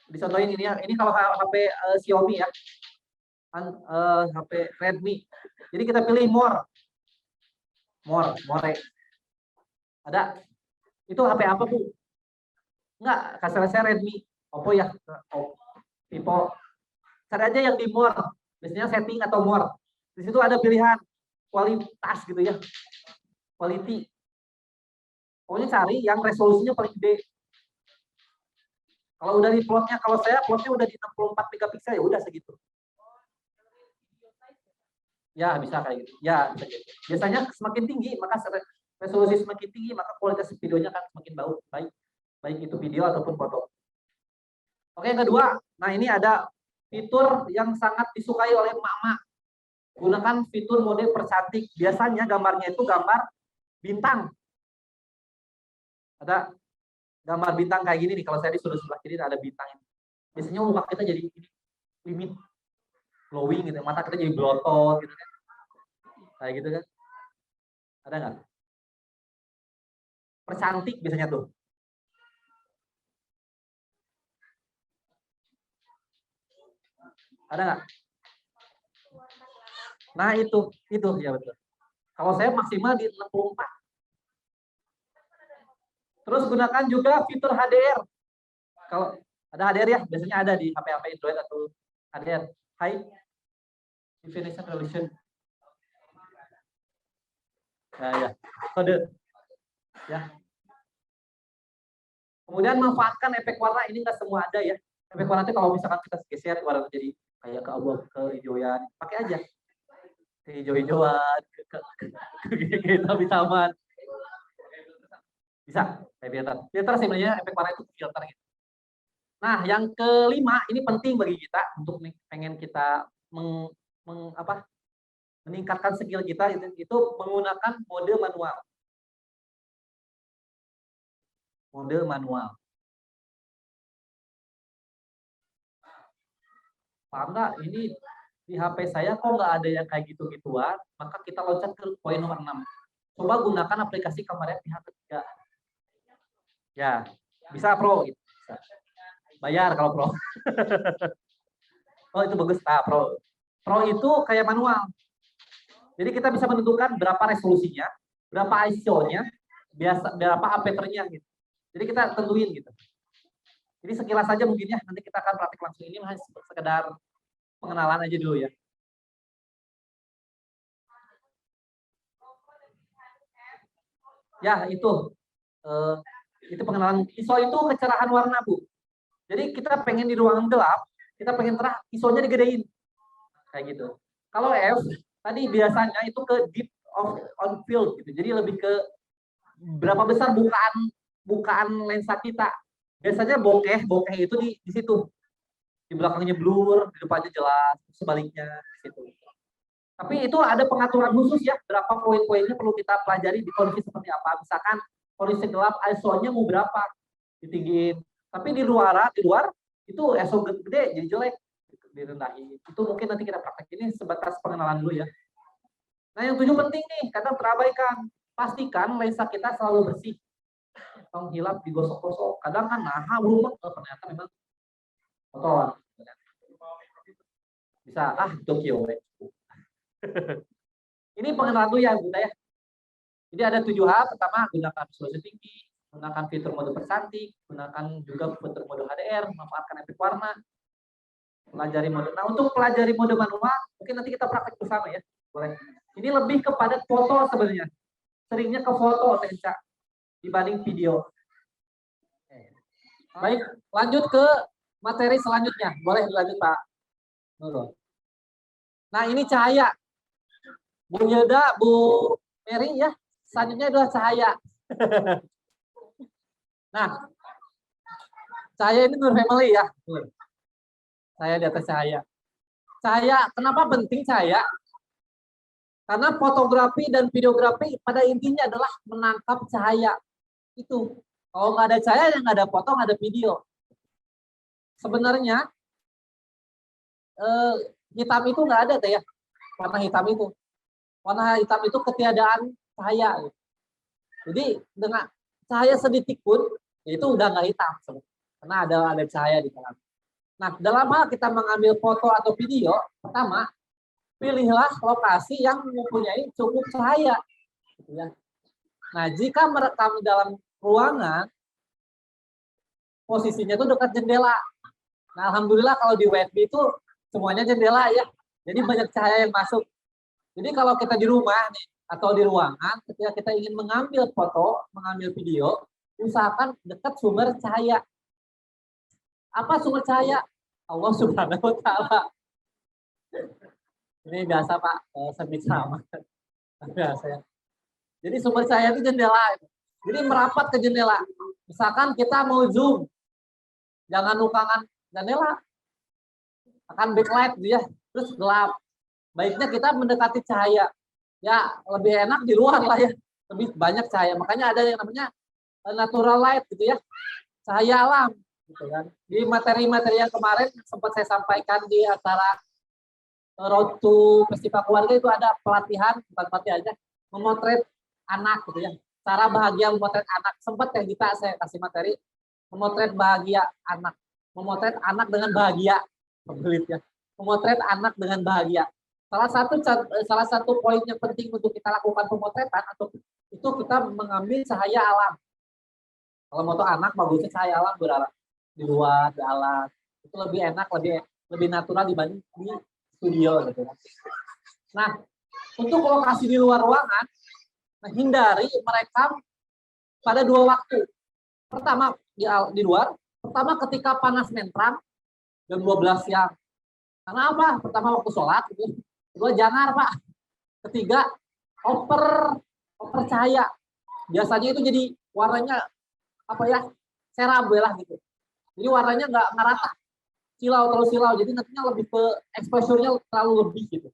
dicontohin ini ya. Ini kalau HP Xiaomi ya. HP Redmi. Jadi kita pilih more. More. Ada. Itu HP apa, Bu? Enggak, kasar saya Redmi. Oppo ya. Vivo. Cari aja yang di more. Biasanya setting atau more. Di situ ada pilihan kualitas gitu ya. Quality. Pokoknya cari yang resolusinya paling gede. Kalau udah di plotnya, kalau saya plotnya udah di 64 megapiksel ya udah segitu. Ya bisa kayak gitu. Ya bisa gitu. Biasanya semakin tinggi maka resolusi semakin tinggi maka kualitas videonya akan semakin baik. Baik itu video ataupun foto. Oke, yang kedua, nah ini ada fitur yang sangat disukai oleh emak-emak. Gunakan fitur mode percantik. Biasanya gambarnya itu gambar bintang. Ada gambar bintang kayak gini nih. Kalau saya disuruh sebelah kiri ada bintang ini. Biasanya muka kita jadi limit glowing gitu, mata kita jadi blotot gitu kan. Kayak gitu kan. Ada nggak? Percantik biasanya tuh. Ada nggak? Nah itu ya betul. Kalau saya maksimal di 64. Terus gunakan juga fitur HDR. Kalau ada HDR ya, biasanya ada di HP-HP Android atau HDR, High Definition Resolution. Ya. Kode. Ya. Kemudian manfaatkan efek warna, ini nggak semua ada ya. Efek warna itu kalau misalkan kita geser warna jadi kayak ke abu ke hijauan, pakai aja. Ke hijau-hijauan, ke hitam-hitaman. Bisa, kayak filter. Filter sebenarnya efek warna itu filter gitu. Nah, yang kelima ini penting bagi kita untuk pengen kita meningkatkan skill kita itu menggunakan mode manual. Mode manual. Paham nggak? Ini di HP saya kok nggak ada yang kayak gitu-gituan, maka kita loncat ke poin nomor 6. Coba gunakan aplikasi kamera pihak ketiga. Ya, bisa Pro. Gitu. Bisa. Bayar kalau Pro. Oh, itu bagus. Nah, Pro. Pro itu kayak manual. Jadi kita bisa menentukan berapa resolusinya, berapa ISO-nya, berapa aperture-nya gitu. Jadi kita tentuin gitu. Jadi sekilas saja mungkin ya, nanti kita akan praktik langsung, ini hanya sekedar pengenalan aja dulu ya. Ya, itu pengenalan. ISO itu kecerahan warna, Bu. Jadi kita pengen di ruangan gelap, kita pengen terang, ISO-nya digedein. Kayak gitu. Kalau F, tadi biasanya itu ke deep on field gitu. Jadi lebih ke berapa besar bukaan lensa kita. Biasanya bokeh itu di situ. Di belakangnya blur, di depannya jelas, sebaliknya di situ. Tapi itu ada pengaturan khusus ya, berapa poin-poinnya perlu kita pelajari di kondisi seperti apa. Misalkan kondisi gelap, ISO-nya mau berapa ditinggiin. Tapi di luar itu ISO gede jadi jelek, direndahin. Itu mungkin nanti kita praktek, ini sebatas pengenalan dulu ya. Nah, yang 7 penting nih, kadang terabaikan. Pastikan lensa kita selalu bersih. Tong hilap digosok-gosok. Kadang kan rumah ternyata memang kotor. Bisa Tokyo. Ini pengenalan dulu ya, Bunda ya. Jadi ada 7 hal. Pertama, gunakan resolusi tinggi, gunakan fitur mode percantik, gunakan juga fitur mode HDR, manfaatkan efek warna, pelajari mode. Nah, untuk pelajari mode manual, mungkin nanti kita praktek bersama ya. Boleh. Ini lebih kepada foto sebenarnya. Seringnya ke foto, Tenca, dibanding video. Baik, lanjut ke materi selanjutnya. Boleh dilanjut, Pak. Nah, ini cahaya. Bu Yeda, Bu Mary ya. Selanjutnya adalah cahaya. Nah, cahaya ini Nur Family ya. Saya di atas cahaya. Cahaya, kenapa penting cahaya? Karena fotografi dan videografi pada intinya adalah menangkap cahaya. Itu. Kalau nggak ada cahaya, ya nggak ada foto, nggak ada video. Sebenarnya hitam itu nggak ada deh ya. Warna hitam itu. Warna hitam itu ketiadaan cahaya. Jadi dengan cahaya sedikit pun itu udah nggak hitam. Karena ada cahaya di dalam. Nah, dalam hal kita mengambil foto atau video, pertama pilihlah lokasi yang mempunyai cukup cahaya. Nah, jika merekam dalam ruangan, posisinya itu dekat jendela. Nah, alhamdulillah kalau di WFB itu semuanya jendela ya. Jadi banyak cahaya yang masuk. Jadi kalau kita di rumah nih atau di ruangan, ketika kita ingin mengambil foto, mengambil video, usahakan dekat sumber cahaya. Apa sumber cahaya? Allah Subhanahu wa Ta'ala. Ini biasa Pak, semi sama. Biasa ya. Jadi sumber cahaya itu jendela. Jadi merapat ke jendela. Misalkan kita mau zoom, jangan nukangan jendela, akan backlight dia, terus gelap. Baiknya kita mendekati cahaya. Ya lebih enak di luar lah ya, lebih banyak cahaya. Makanya ada yang namanya natural light gitu ya, cahaya alam. Gitu kan. Di materi-materi yang kemarin sempat saya sampaikan di acara Road to Festival Keluarga itu ada pelatihan, bukan pelatihan aja, memotret anak gitu ya. Cara bahagia memotret anak. Sempat ya kita saya kasih materi memotret bahagia anak. Memotret anak dengan bahagia. Ya. Memotret anak dengan bahagia. Salah satu poin yang penting untuk kita lakukan pemotretan atau itu kita mengambil cahaya alam. Kalau moto anak bagusnya cahaya alam berarti di luar, di alam. Itu lebih enak, lebih natural dibanding di studio gitu. Nah, untuk lokasi di luar ruangan, hindari merekam pada 2 waktu. Pertama di luar, pertama ketika panas menterang jam 12 siang. Karena apa? Pertama waktu sholat, kedua jangan Pak. Ketiga over cahaya. Biasanya itu jadi warnanya apa ya? Serabe lah gitu. Jadi warnanya nggak rata. Terlalu silau, jadi nantinya lebih ke exposure-nya terlalu lebih gitu.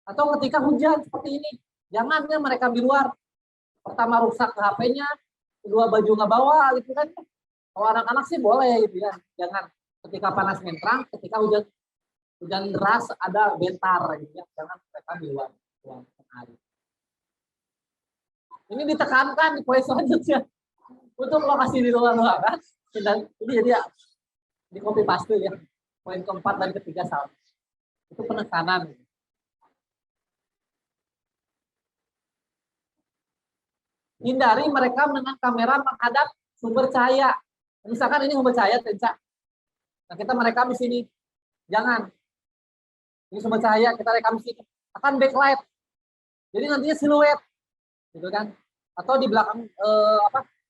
Atau ketika hujan seperti ini, jangan ya mereka di luar. Pertama rusak ke HP-nya, kedua baju nggak bawa gitu kan. Kalau anak-anak sih boleh gitu ya. Jangan ketika panas menterang, ketika hujan deras ada bentar gitu ya. Jangan mereka di luar. Ini ditekankan di poin selanjutnya untuk lokasi di luar ruangan. Dan ini jadi ya, di copy paste ya. Poin keempat dan ketiga sama. Itu penekanan. Hindari mereka dengan kamera menghadap sumber cahaya. Misalkan ini sumber cahaya, Tenca. Nah, kita merekam di sini. Jangan. Ini sumber cahaya, kita rekam di sini. Akan backlight. Jadi nantinya siluet. Gitu kan. Atau di belakang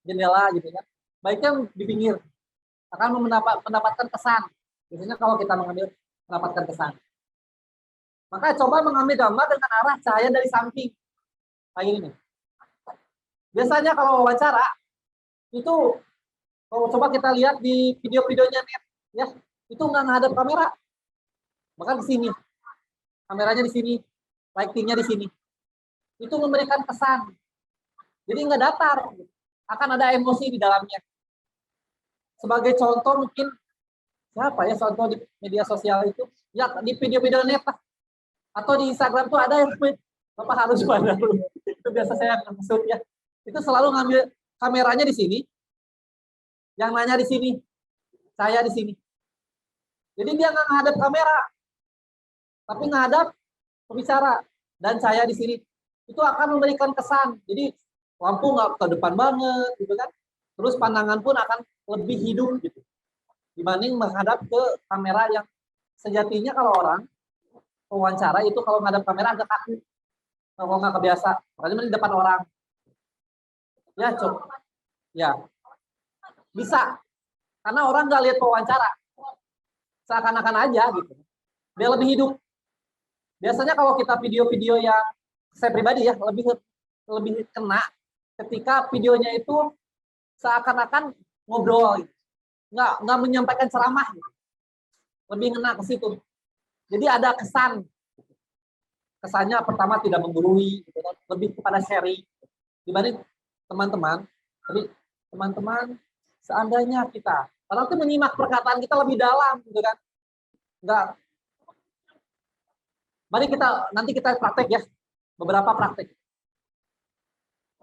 jendela gitu kan. Baiknya di pinggir. Akan mendapatkan kesan. Biasanya kalau kita mendapatkan kesan. Maka coba mengambil gambar dengan arah cahaya dari samping. Kayak ini. Biasanya kalau wawancara, itu kalau coba kita lihat di video-videonya net, ya itu nggak ngadep kamera. Maka di sini. Kameranya di sini. Lightingnya di sini. Itu memberikan kesan. Jadi nggak datar. Akan ada emosi di dalamnya. Sebagai contoh mungkin siapa ya contoh di media sosial itu ya di video-video net lah. Atau di Instagram tuh ada yang Bapak harus pada dulu. Itu biasa saya maksud ya. Itu selalu ngambil kameranya di sini. Yang nanya di sini. Saya di sini. Jadi dia nggak ngadep kamera. Tapi ngadep pembicara dan saya di sini. Itu akan memberikan kesan. Jadi lampu nggak ke depan banget gitu kan. Terus pandangan pun akan lebih hidup gitu. Dibanding menghadap ke kamera yang sejatinya kalau orang wawancara itu kalau ngadap kamera agak kaku. Kalau nggak kebiasa, makanya di depan orang. Ya, coba. Ya. Bisa. Karena orang nggak lihat wawancara. Seakan-akan aja gitu. Dia lebih hidup. Biasanya kalau kita video-video yang saya pribadi ya lebih kena ketika videonya itu seakan-akan ngobrol, gitu. Nggak menyampaikan ceramah, gitu. Lebih ngena ke situ. Jadi ada kesannya pertama tidak menggurui, gitu kan. Lebih kepada sharing dibanding teman-teman. Tapi teman-teman, seandainya kita, karena itu menyimak perkataan kita lebih dalam, gitu kan. Enggak. Mari nanti kita praktek ya, beberapa praktek.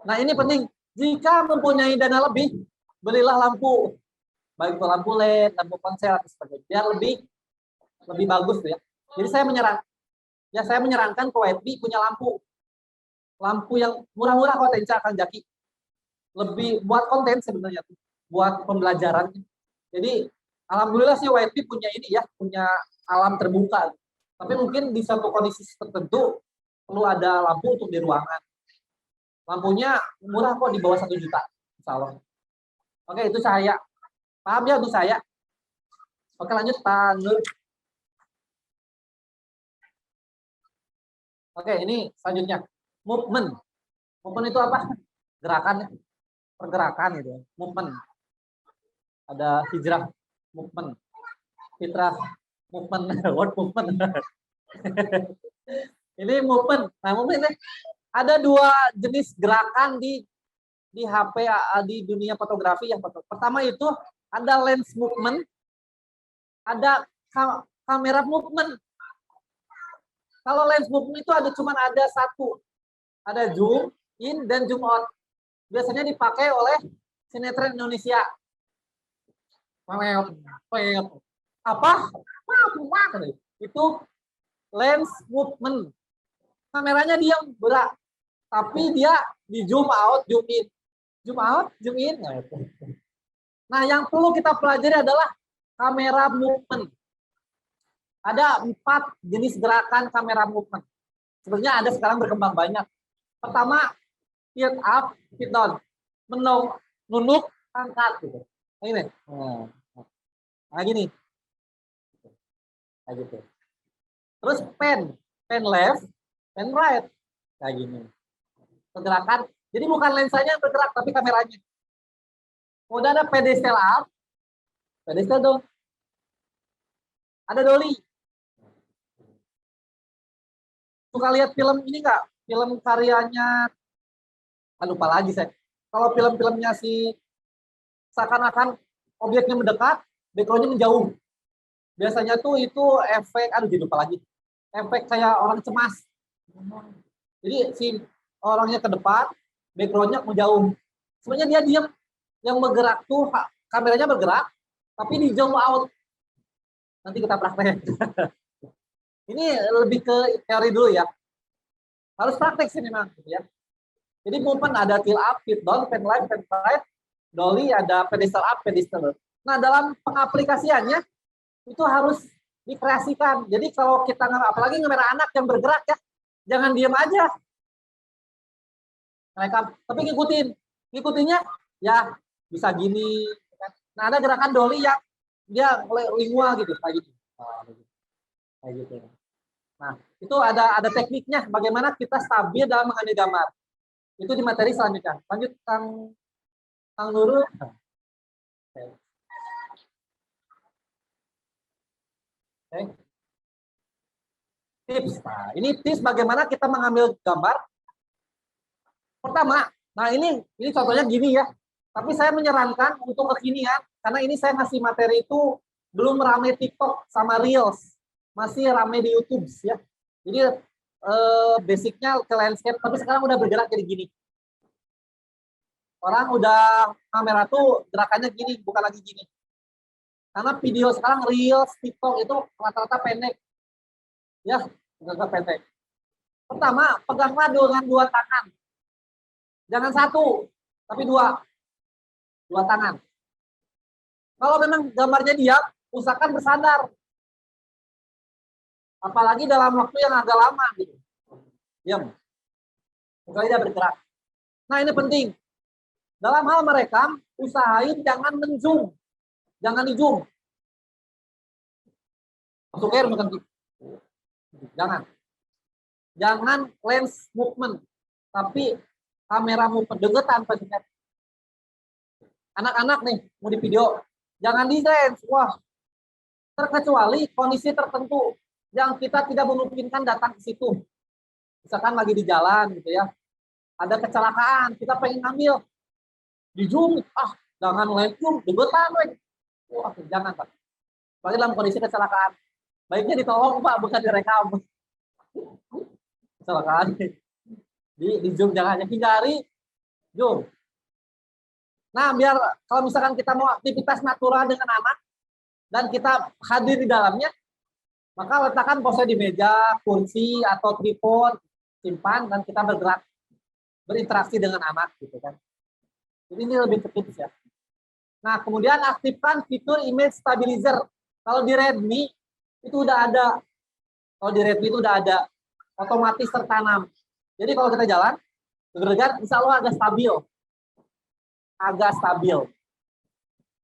Nah ini penting, jika mempunyai dana lebih, belilah lampu, baik itu lampu LED, lampu ponsel atau sebagainya, biar lebih bagus tuh ya. Jadi saya menyarankan ke WFB punya lampu yang murah-murah kok Tenca Kang Jaki. Lebih buat konten sebenarnya tuh, buat pembelajaran. Jadi alhamdulillah sih WFB punya ini ya, punya alam terbuka. Tapi mungkin di satu kondisi tertentu perlu ada lampu untuk di ruangan. Lampunya murah kok, di bawah 1 juta, insya Allah. Oke, itu cahaya. Paham ya untuk saya? Oke, lanjut Pak Nur. Oke, ini selanjutnya. Movement. Movement itu apa? Gerakan, pergerakan gitu. Movement. Ada hijrah, movement. Fitrah, movement. Word movement. Ini movement. Nah, movement ini ada 2 jenis gerakan di HP, di dunia fotografi. Yang pertama itu ada lens movement, ada kamera movement. Kalau lens movement itu cuma ada 1, ada zoom in dan zoom out. Biasanya dipakai oleh sinetron Indonesia. Apa? Itu lens movement. Kameranya diam, berat, tapi dia di zoom out, zoom in, zoom out, zoom in. Nah, yang perlu kita pelajari adalah kamera movement. Ada 4 jenis gerakan kamera movement. Sebenarnya ada sekarang berkembang banyak. Pertama, tilt up, tilt down. Nunuk, angkat gitu. Nah, ini. Nah, gini. Kayak gitu. Terus pen left, pen right. Kayak gini. Pergerakan. Jadi bukan lensanya yang bergerak, tapi kameranya. Udah ada pedestal up, pedestal down. Ada dolly. Suka lihat film ini nggak? Film karyanya, lupa lagi saya. Kalau film-filmnya si seakan-akan objeknya mendekat, backgroundnya menjauh. Biasanya tuh itu efek, jadi lupa lagi. Efek kayak orang cemas. Jadi si orangnya ke depan, backgroundnya menjauh. Sebenarnya dia diam. Yang bergerak tuh kameranya bergerak, tapi di zoom out. Nanti kita praktek. Ini lebih ke teori dulu ya. Harus praktek sih memang, gitu ya. Jadi movement ada tilt up, tilt down, pen left, pen right, dolly, ada pedestal up, pedestal down. Nah, dalam pengaplikasiannya itu harus dikreasikan. Jadi kalau kita apalagi kamera anak yang bergerak ya, jangan diam aja. Mereka tapi ngikutinnya ya bisa gini. Nah, ada gerakan dolly yang dia lingua gitu, kayak gitu. Kayak gitu. Nah, itu ada tekniknya bagaimana kita stabil dalam mengambil gambar. Itu di materi selanjutnya. Lanjut Kang Nurul. Oke. Tips. Nah, ini tips bagaimana kita mengambil gambar. Pertama, nah ini contohnya gini ya. Tapi saya menyarankan untuk kekinian karena ini saya ngasih materi itu belum ramai TikTok sama Reels. Masih ramai di YouTube ya. Jadi basicnya ke landscape, tapi sekarang udah bergerak jadi gini. Orang udah kamera tuh gerakannya gini, bukan lagi gini. Karena video sekarang Reels, TikTok itu rata-rata pendek. Ya, rata-rata pendek. Pertama, peganglah dengan 2 tangan. Jangan 1, tapi 2. 2 tangan. Kalau memang gambarnya diam, usahakan bersandar. Apalagi dalam waktu yang agak lama gitu. Diam. Bukan tidak bergerak. Nah, ini penting. Dalam hal merekam, usahain jangan men-zoom. Jangan di-zoom. Masuk air bukan gitu. Jangan. Jangan lens movement. Tapi kamera movement. Deketan Pak. Anak-anak nih mau di video, jangan di dance. Wah, terkecuali kondisi tertentu yang kita tidak memungkinkan datang ke situ. Misalkan lagi di jalan gitu ya, ada kecelakaan, kita pengen ngambil di zoom, jangan live zoom, debetan, wah jangan Pak. Bagi dalam kondisi kecelakaan, baiknya ditolong Pak, bukan direkam. Kecelakaan di zoom, jangan, hindari zoom. Nah, biar kalau misalkan kita mau aktivitas natural dengan anak dan kita hadir di dalamnya, maka letakkan pose di meja, kursi atau tripod, simpan dan kita bergerak, berinteraksi dengan anak gitu kan. Jadi ini lebih tips ya. Nah, kemudian aktifkan fitur image stabilizer. Kalau di Redmi itu udah ada. Kalau di Redmi itu udah ada, otomatis tertanam. Jadi kalau kita jalan, bergerak, insya Allah agak stabil. Agak stabil.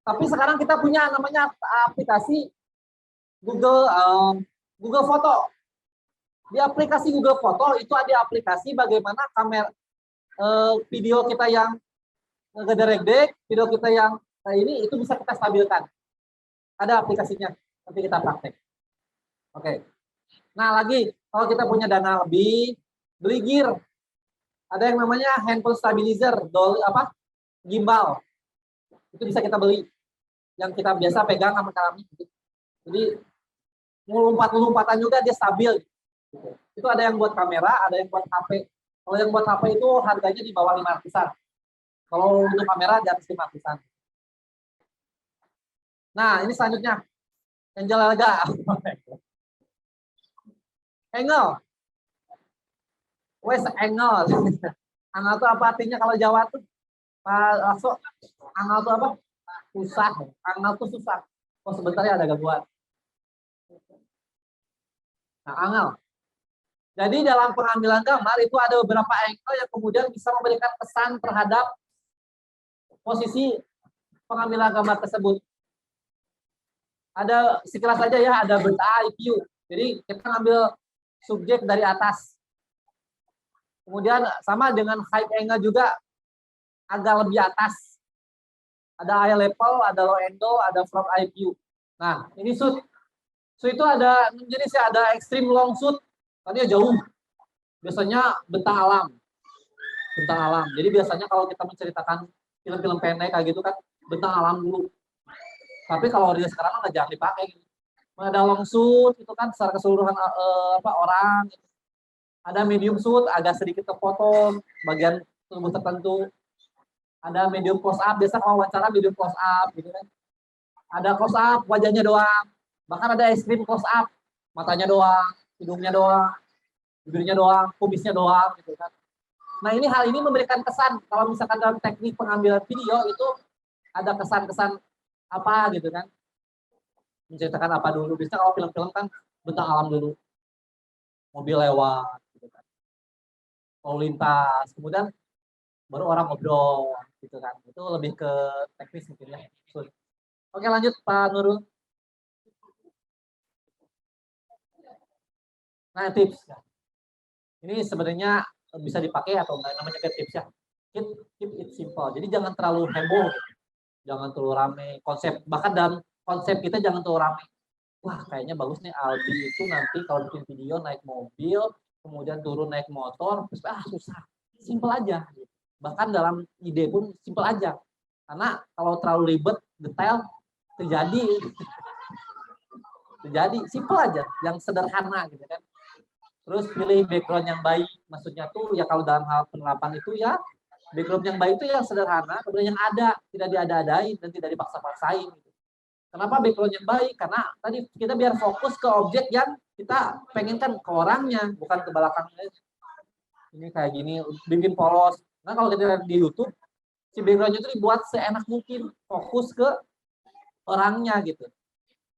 Tapi sekarang kita punya namanya aplikasi Google Foto. Di aplikasi Google Foto itu ada aplikasi bagaimana kamera video kita yang ngederek, video kita yang ini itu bisa kita stabilkan. Ada aplikasinya, nanti kita praktek. Oke. Nah lagi, kalau kita punya dana lebih, beli gear. Ada yang namanya handphone stabilizer, gimbal. Itu bisa kita beli. Yang kita biasa pegang sama kami. Jadi lompat-lompatan juga dia stabil. Itu ada yang buat kamera, ada yang buat HP. Kalau yang buat HP itu harganya di bawah 500-an. Kalau untuk kamera di atas 500-an. Nah, ini selanjutnya. Angel Lega. Angle. Wes angle. Angle itu apa artinya kalau Jawa tuh? Langsung angle itu apa? Susah. Angle itu susah. Oh, sebentar ya ada gangguan. Nah, angle. Jadi dalam pengambilan gambar itu ada beberapa angle yang kemudian bisa memberikan kesan terhadap posisi pengambilan gambar tersebut. Ada sekilas saja ya, ada bird eye view. Jadi kita ngambil subjek dari atas. Kemudian sama dengan high angle juga agak lebih atas. Ada eye level, ada low angle, ada front eye view. Nah, ini shoot. Shoot itu ada jenis ya, ada extreme long shoot. Tadi jauh. Biasanya bentang alam. Bentang alam. Jadi biasanya kalau kita menceritakan film-film pendek kayak gitu kan, bentang alam dulu. Tapi kalau dia sekarang nggak jangan dipakai. Ada long shoot itu kan secara keseluruhan orang. Ada medium shoot agak sedikit kepotong bagian tubuh tertentu. Ada medium close up, biasa kalau wawancara medium close up gitu kan. Ada close up wajahnya doang. Bahkan ada extreme close up, matanya doang, hidungnya doang, bibirnya doang, kumisnya doang gitu kan. Nah, hal ini memberikan kesan kalau misalkan dalam teknik pengambilan video itu ada kesan-kesan apa gitu kan. Menceritakan apa dulu. Biasanya kalau film-film kan bentang alam dulu. Mobil lewat gitu kan. Lalu lintas, kemudian baru orang ngobrol gitu kan. Itu lebih ke teknis mungkin ya. Oke, lanjut Pak Nurul. Nah, tips. Ini sebenarnya bisa dipakai atau enggak, namanya kayak tips ya. Keep it simple. Jadi jangan terlalu heboh. Jangan terlalu rame. Bahkan dalam konsep kita jangan terlalu rame. Wah, kayaknya bagus nih Albi itu nanti kalau bikin video naik mobil, kemudian turun naik motor, terus susah. Simple aja. Bahkan dalam ide pun simple aja. Karena kalau terlalu ribet, detail, terjadi simple aja, yang sederhana gitu kan. Terus pilih background yang baik, maksudnya tuh ya kalau dalam hal penerapan itu ya background yang baik itu yang sederhana, kemudian yang ada, tidak diada-adain dan tidak dipaksa-paksain. Kenapa background yang baik? Karena tadi kita biar fokus ke objek yang kita pengenkan, ke orangnya, bukan ke belakangnya. Ini kayak gini, bikin polos. Nah kalau kita lihat di YouTube, si backgroundnya itu dibuat seenak mungkin, fokus ke orangnya gitu.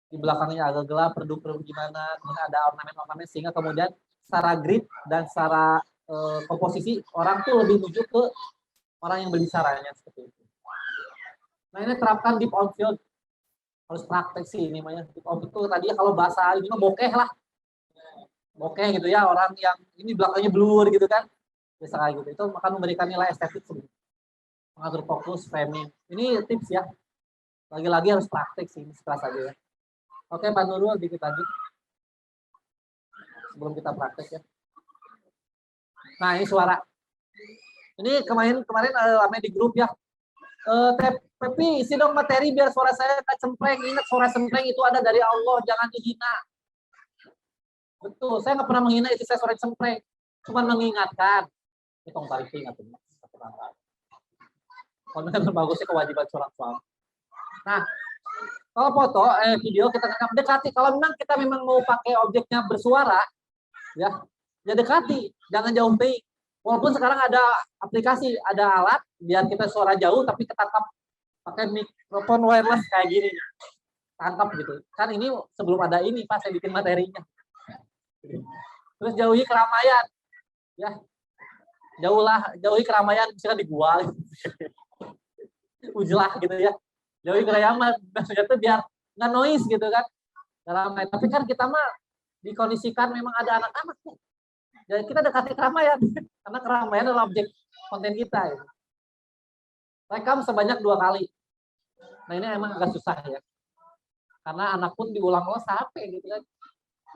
Di belakangnya agak gelap, redup-redup gimana, kemudian ada ornamen-ornamen sehingga kemudian secara grid dan secara komposisi orang tuh lebih menuju ke orang yang berbicaranya seperti itu. Nah ini terapkan deep on field, harus praktek sih ini namanya deep on field. Tadi kalau bahasa ini mah bokeh lah, bokeh gitu ya, orang yang ini belakangnya blur gitu kan, biasa kayak gitu. Itu akan memberikan nilai estetik sebenarnya. mengatur fokus, framing. Ini tips ya. Lagi-lagi harus praktek sih, ini sekelas aja ya. Oke, Pak Nurul, dikit lagi. Sebelum kita praktek ya. Nah, ini suara. Ini kemarin ramai di grup ya. Tapi isi dong materi biar suara saya tak cempreng. Ingat, suara cempreng itu ada dari Allah, jangan dihina. Betul, saya nggak pernah menghina isi saya suara cempreng. Cuma mengingatkan. Ini tong tarik ingat ini. Konten bagusnya kewajiban seorang suami. Nah, kalau foto, video kita rekam dekati. Kalau memang kita mau pakai objeknya bersuara, ya dekati, jangan jauh baik. Walaupun sekarang ada aplikasi, ada alat biar kita suara jauh tapi ketangkap pakai mikrofon wireless kayak gini, tangkap gitu. Kan ini sebelum ada ini Pak, saya bikin materinya. Terus jauhi keramaian, ya jauhi keramaian, misalkan di gua, ujelah gitu ya. Jauhi keramaian, maksudnya tuh biar nggak noise gitu kan, ramai. Tapi kan kita mah dikondisikan memang ada anak-anak tuh. Jadi kita dekati keramaian, karena keramaian adalah objek konten kita. Ya. Rekam sebanyak 2 kali. Nah ini emang agak susah ya, karena anak pun diulang-ulang sampai gitu kan.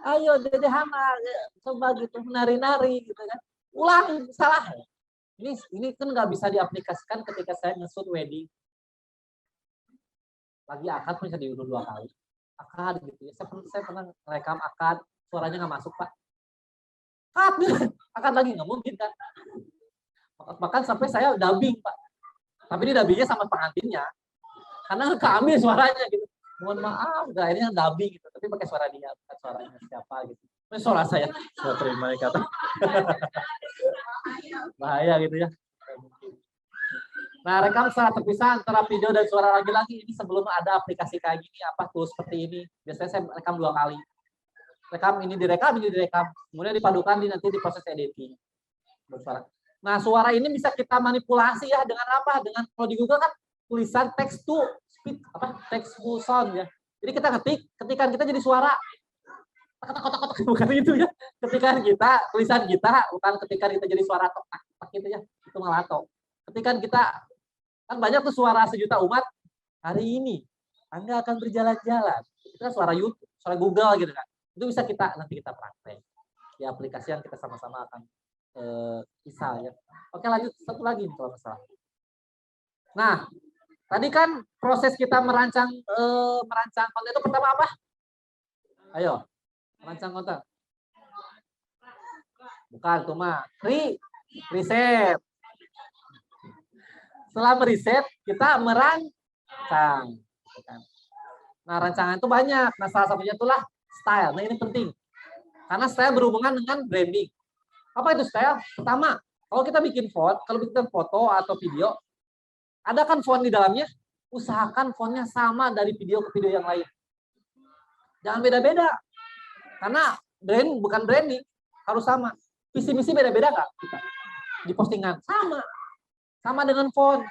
Ayo Dede Hana, coba gitu nari-nari gitu kan. Ulang, salah. Ini kan nggak bisa diaplikasikan ketika saya nge-shoot wedding. Lagi akad pun bisa diulang 2 kali. Akad gitu ya. Saya pernah rekam akad, suaranya nggak masuk Pak. Akad lagi nggak mungkin kan. Bahkan sampai saya dubbing Pak. Tapi ini dubbingnya sama pengantinnya. Karena keambil suaranya gitu. Mohon maaf, akhirnya dubbing gitu. Tapi pakai suara dia, bukan suaranya siapa gitu. Ini suara saya terima kata. Bahaya gitu ya. Nah, rekam secara terpisah antara video dan suara lagi-lagi. Ini sebelum ada aplikasi kayak gini, apa tuh seperti ini. Biasanya saya rekam 2 kali. Rekam ini direkam, kemudian dipadukan nanti di proses editing. Bersuara. Nah, suara ini bisa kita manipulasi ya dengan apa? Dengan kalau di Google kan tulisan text to speech, text to sound ya. Jadi kita ketikan kita jadi suara. Kotak-kotak bukan itu ya. Ketikan kita, tulisan kita, bukan ketikan kita jadi suara tok gitu ya. Itu malah tok. Ketikan kita kan banyak tuh suara sejuta umat. Hari ini Anda akan berjalan-jalan. Itu kan suara YouTube, suara Google gitu kan. Itu bisa nanti kita praktek di aplikasi yang kita sama-sama akan bisa ya. Oke, lanjut satu lagi kalau masalah. Nah, tadi kan proses kita merancang konten itu pertama apa? Ayo, merancang konten. Bukan, itu mah riset. Setelah meriset, kita merancang. Nah, rancangan itu banyak. Nah, salah satunya itulah style. Nah, ini penting. Karena style berhubungan dengan branding. Apa itu style? Pertama, kalau kita bikin font, kalau bikin foto atau video, ada kan font di dalamnya, usahakan fontnya sama dari video ke video yang lain. Jangan beda-beda. Karena bukan branding, harus sama. Visi-misi beda-beda nggak kita? Di postingan. Sama dengan font.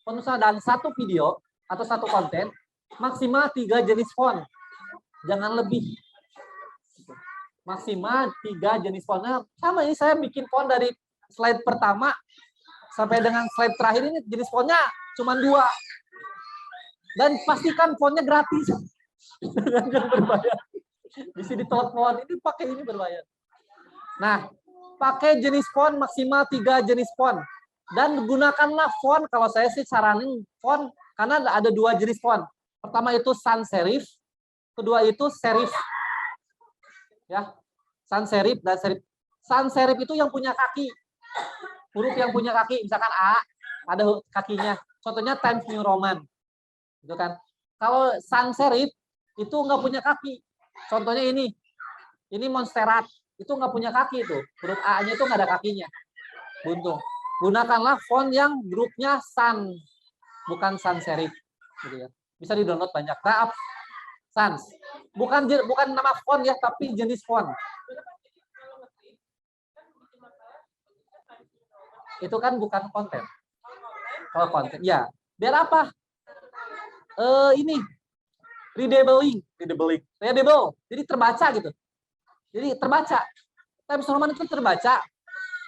Font usaha dan satu video atau satu konten, maksimal 3 jenis font. Jangan lebih. Maksimal 3 jenis fontnya. Sama ini saya bikin font dari slide pertama sampai dengan slide terakhir ini jenis fontnya cuma 2. Dan pastikan fontnya gratis. Jangan berbayar. Bisa ditelepon, ini pakai ini berbayar. Nah, pakai jenis font maksimal 3 jenis font. Dan gunakanlah font, kalau saya sih saranin font, karena ada 2 jenis font. Pertama itu sans serif, kedua itu serif. Ya, sans serif dan serif. Sans serif itu yang punya kaki. Huruf yang punya kaki, misalkan A, ada kakinya. Contohnya Times New Roman. Gitu kan. Kalau sans serif itu nggak punya kaki. Contohnya ini. Ini Monsterat. Itu nggak punya kaki tuh. Huruf A-nya itu nggak ada kakinya. Buntung. Gunakanlah font yang grupnya sans, bukan sans serif. Gitu ya. Bisa di-download banyak. Nah, sans. Bukan nama font ya, tapi jenis font. Itu kan bukan konten. Kalau konten, ya. Biar apa? Ini readable. Jadi terbaca gitu. Jadi terbaca. Times New Roman itu terbaca,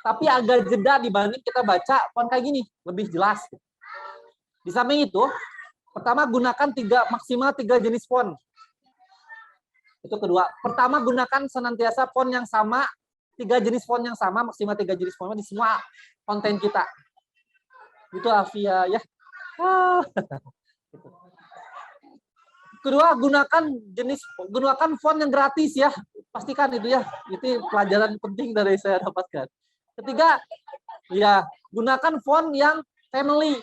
tapi agak jeda dibanding kita baca font kayak gini, lebih jelas. Di samping itu, pertama gunakan maksimal 3 jenis font. Itu kedua. Pertama gunakan senantiasa font yang sama, 3 jenis font yang sama, maksimal 3 jenis font di semua konten kita. Itu Alfia ya. Kedua, gunakan font yang gratis ya. Pastikan itu ya. Itu pelajaran penting dari saya dapatkan. Ketiga, ya gunakan font yang family.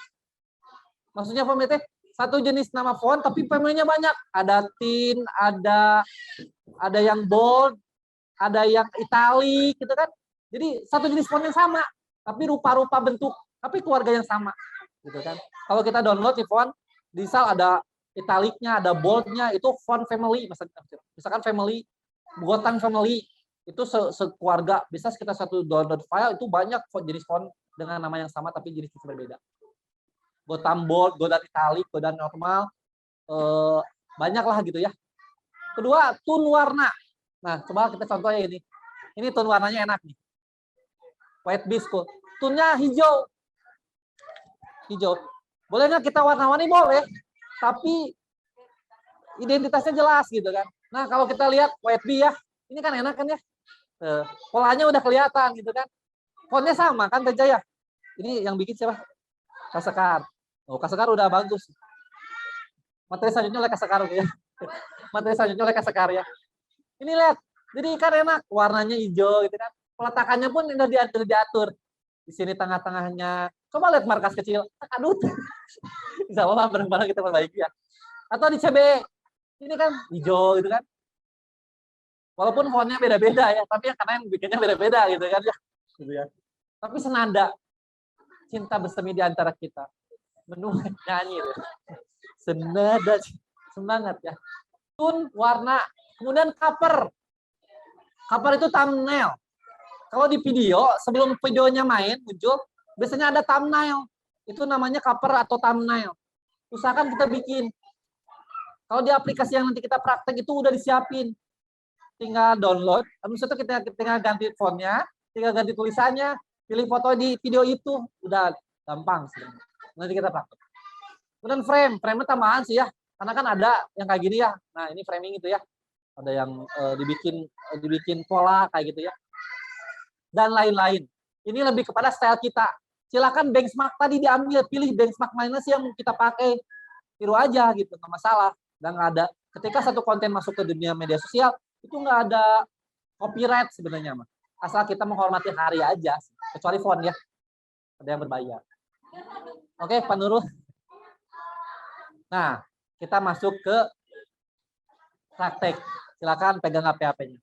Maksudnya font itu satu jenis nama font tapi family-nya banyak. Ada thin, ada yang bold, ada yang italic gitu kan. Jadi satu jenis font yang sama tapi rupa-rupa bentuk tapi keluarga yang sama gitu kan. Kalau kita download di font, misal ada italicnya, ada boldnya, itu font family. Misalkan family, Gotham family, itu sekeluarga. Bisa kita satu download file, itu banyak jenis font dengan nama yang sama, tapi jenisnya berbeda. Gotham bold, Gotham italic, Gotham normal, banyak lah gitu ya. Kedua, tone warna. Nah, coba kita contohnya ini. Ini tone warnanya enak nih. White bisco. Tone-nya hijau. Hijau. Boleh nggak kita warna-warni? Boleh. Tapi identitasnya jelas gitu kan. Nah kalau kita lihat White Bee ya, ini kan enak kan ya. Polanya udah kelihatan gitu kan. Fontnya sama kan Tejaya. Ini yang bikin siapa? Kak Sekar. Oh Kak Sekar udah bagus. Materi selanjutnya oleh Kak Sekar ya. Materi selanjutnya oleh Kak Sekar ya. Ini lihat. Jadi kan enak. Warnanya hijau gitu kan. Peletakannya pun udah diatur. Di sini tengah-tengahnya. Coba lihat markas kecil. Aduh. Bisa apa bareng-bareng kita perbaiki ya. Atau di CB. Ini kan hijau gitu kan. Walaupun fontnya beda-beda ya, tapi karena yang bikinnya beda-beda gitu kan ya. Gitu ya. Tapi senada. Cinta bersemi di antara kita. Menuai nyanyi. Ya. Senada semangat ya. Tone warna, kemudian cover. Cover itu thumbnail. Kalau di video, sebelum videonya main muncul, biasanya ada thumbnail. Itu namanya cover atau thumbnail. Usahakan kita bikin. Kalau di aplikasi yang nanti kita praktek itu udah disiapin. Tinggal download, habis itu kita tinggal ganti fontnya, tinggal ganti tulisannya, pilih foto di video itu, udah gampang sebenarnya. Nanti kita praktek. Kemudian frame-nya tambahan sih ya. Karena kan ada yang kayak gini ya. Nah, ini framing itu ya. Ada yang dibikin pola kayak gitu ya. Dan lain-lain. Ini lebih kepada style kita. Silakan benchmark tadi diambil, pilih benchmark minus yang kita pakai. Tiru aja gitu, nggak masalah. Dan nggak ada. Ketika satu konten masuk ke dunia media sosial, itu nggak ada copyright sebenarnya, Mas. Asal kita menghormati hari aja, kecuali font ya. Ada yang berbayar. Oke, Pak Nurul. Nah, kita masuk ke praktek. Silakan pegang HP-nya.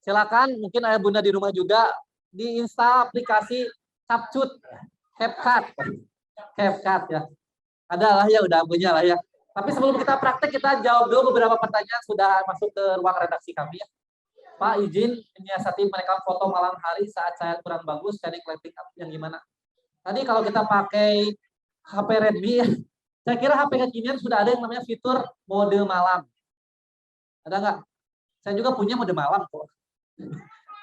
Silakan, mungkin ayah bunda di rumah juga diinstal aplikasi Capcut, CapCut ya. Ada lah ya, udah punya lah ya. Tapi sebelum kita praktek, kita jawab dulu beberapa pertanyaan sudah masuk ke ruang redaksi kami ya. Pak, izin menyiasati merekam foto malam hari saat saya kurang bagus, cari lighting up yang gimana? Tadi kalau kita pakai HP Redmi ya, saya kira HP kekinian sudah ada yang namanya fitur mode malam. Ada nggak? Saya juga punya mode malam kok.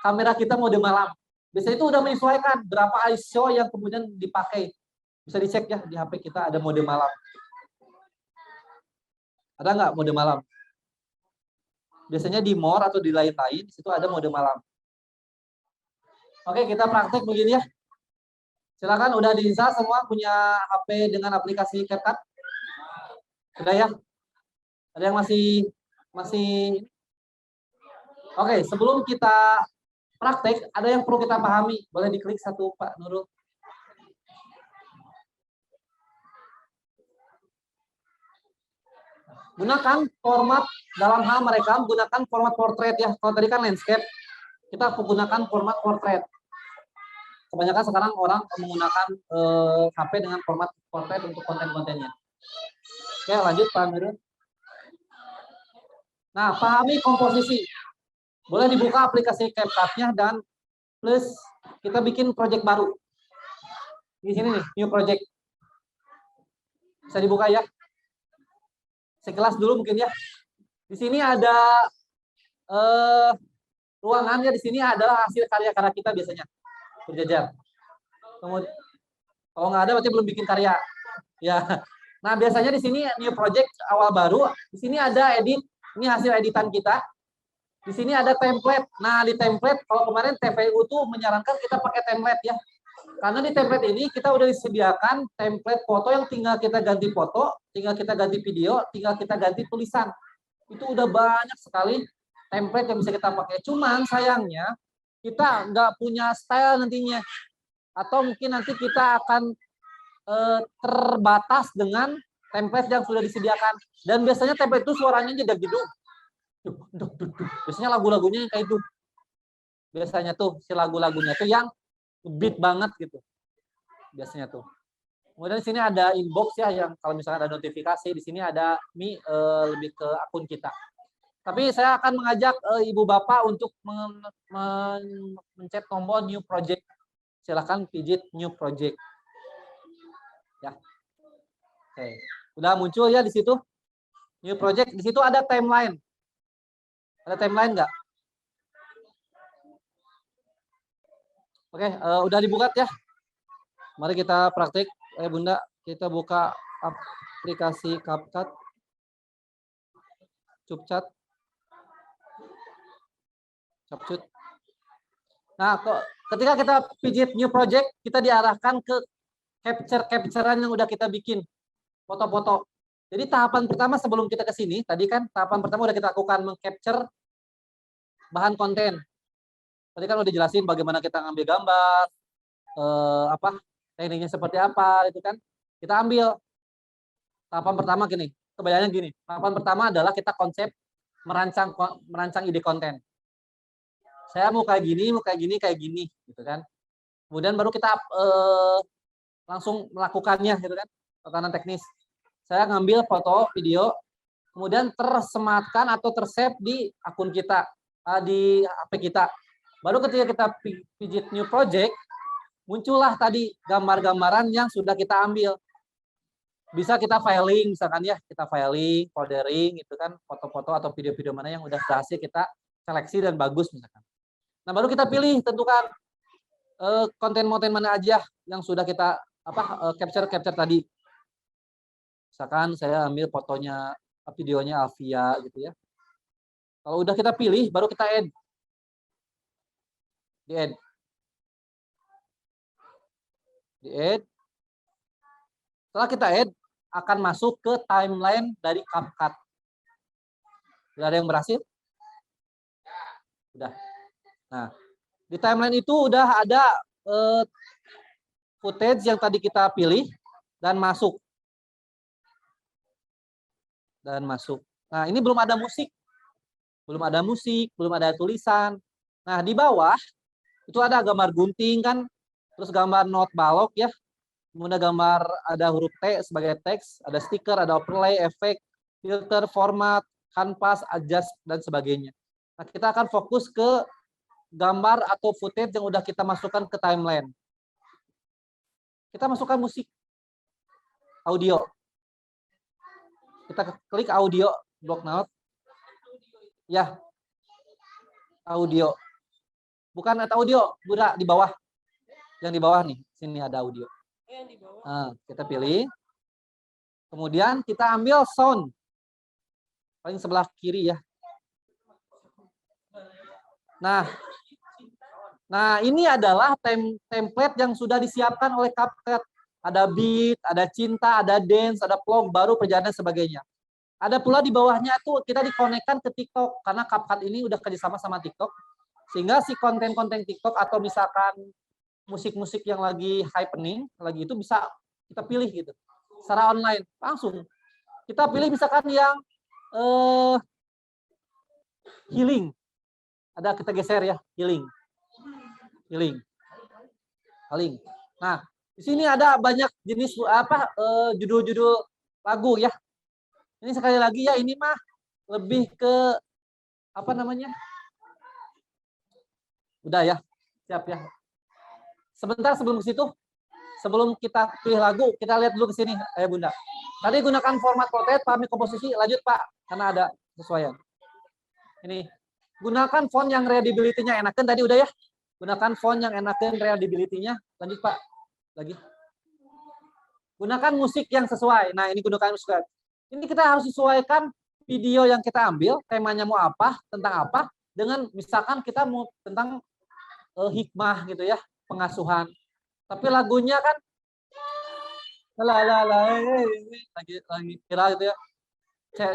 Kamera kita mode malam. Biasanya itu udah menyesuaikan berapa ISO yang kemudian dipakai. Bisa dicek ya di HP kita ada mode malam. Ada nggak mode malam? Biasanya di more atau di lain-lain, situ ada mode malam. Oke, kita praktek begini ya. Silakan udah diinstal semua punya HP dengan aplikasi CapCut? Sudah ya? Ada yang masih Oke, sebelum kita praktek, ada yang perlu kita pahami. Boleh diklik satu, Pak Nurul. Gunakan format dalam hal merekam, gunakan format portrait ya. Kalau tadi kan landscape, kita menggunakan format portrait. Kebanyakan sekarang orang menggunakan HP dengan format portrait untuk konten-kontennya. Oke, lanjut Pak Nurul. Nah, pahami komposisi. Boleh dibuka aplikasi CapCut-nya dan plus kita bikin project baru. Di sini nih, new project. Bisa dibuka ya. Sekelas dulu mungkin ya. Di sini ada ruangannya, di sini adalah hasil karya-karya kita biasanya. Berjajar. Kemudian, kalau nggak ada berarti belum bikin karya. Ya. Nah, biasanya di sini new project awal baru, di sini ada edit, ini hasil editan kita. Di sini ada template. Nah, di template kalau kemarin TPU tuh menyarankan kita pakai template ya. Karena di template ini kita udah disediakan template foto yang tinggal kita ganti foto, tinggal kita ganti video, tinggal kita ganti tulisan. Itu udah banyak sekali template yang bisa kita pakai. Cuman sayangnya kita nggak punya style nantinya. Atau mungkin nanti kita akan terbatas dengan template yang sudah disediakan. Dan biasanya template itu suaranya jedak-jeduk. Biasanya lagu-lagunya yang kayak itu. Biasanya tuh si lagu-lagunya tuh yang beat banget gitu. Biasanya tuh. Kemudian di sini ada inbox ya, yang kalau misalnya ada notifikasi, di sini ada lebih ke akun kita. Tapi saya akan mengajak ibu bapak untuk mencet tombol new project. Silakan pijit new project. Ya. Oke. Udah muncul ya di situ. New project, di situ ada timeline. Ada timeline nggak? Oke, udah dibuka ya. Mari kita praktik. Bunda, kita buka aplikasi CapCut. CapCut. CapCut. Nah, ketika kita pijit new project, kita diarahkan ke capture-capturean yang udah kita bikin. Foto-foto. Jadi tahapan pertama sebelum kita ke sini, tadi kan tahapan pertama udah kita lakukan meng-capture bahan konten. Tadi kan udah dijelasin bagaimana kita ngambil gambar, tekniknya seperti apa, itu kan. Kita ambil tahapan pertama gini, kebayangnya gini. Tahapan pertama adalah kita konsep merancang ide konten. Saya mau kayak gini, gitu kan. Kemudian baru kita langsung melakukannya, gitu kan, tatanan teknis. Saya ngambil foto, video, kemudian tersematkan atau tersave di akun kita, di HP kita. Baru ketika kita pijit new project, muncullah tadi gambar-gambaran yang sudah kita ambil. Bisa kita filing, misalkan ya, kita filing, foldering, itu kan foto-foto atau video-video mana yang udah berhasil kita seleksi dan bagus misalkan. Nah, baru kita pilih, tentukan konten-konten mana aja yang sudah kita capture tadi. Misalkan saya ambil fotonya, videonya Alvia gitu ya. Kalau udah kita pilih, baru kita add. Di add. Setelah kita add, akan masuk ke timeline dari CapCut. Sudah ada yang berhasil? Sudah. Nah, di timeline itu udah ada footage yang tadi kita pilih dan masuk. Nah, ini belum ada musik. Belum ada tulisan. Nah, di bawah itu ada gambar gunting kan, terus gambar not balok ya. Kemudian gambar ada huruf T sebagai teks, ada stiker, ada overlay, efek, filter, format, kanvas, adjust dan sebagainya. Nah, kita akan fokus ke gambar atau footage yang udah kita masukkan ke timeline. Kita masukkan musik, audio. Kita klik audio, block note. Ya, audio. Bukan ada audio, Bunda, di bawah. Yang di bawah nih, sini ada audio. Nah, kita pilih. Kemudian kita ambil sound. Paling sebelah kiri ya. Nah, ini adalah template yang sudah disiapkan oleh CapCut. Ada beat, ada cinta, ada dance, ada vlog, baru perjalanan sebagainya. Ada pula di bawahnya tuh kita dikonekkan ke TikTok karena CapCut ini udah kerjasama sama TikTok, sehingga si konten-konten TikTok atau misalkan musik-musik yang lagi happening, lagi itu bisa kita pilih gitu, secara online langsung. Kita pilih misalkan yang healing, ada kita geser ya healing. Nah, di sini ada banyak jenis judul-judul lagu ya. Ini sekali lagi ya, ini mah lebih ke apa namanya? Udah ya, siap ya. Sebentar sebelum ke situ, sebelum kita pilih lagu, kita lihat dulu ke sini, Bunda. Tadi gunakan format potret, pahami komposisi, lanjut Pak, karena ada sesuaian. Ini, gunakan font yang readability-nya enakan, tadi udah ya. Gunakan font yang enakan readability-nya, lanjut Pak, lagi. Gunakan musik yang sesuai. Nah, ini gunakan musik. Ini kita harus sesuaikan video yang kita ambil, temanya mau apa, tentang apa, dengan misalkan kita mau tentang hikmah gitu ya, pengasuhan. Tapi lagunya kan lagi viral gitu ya.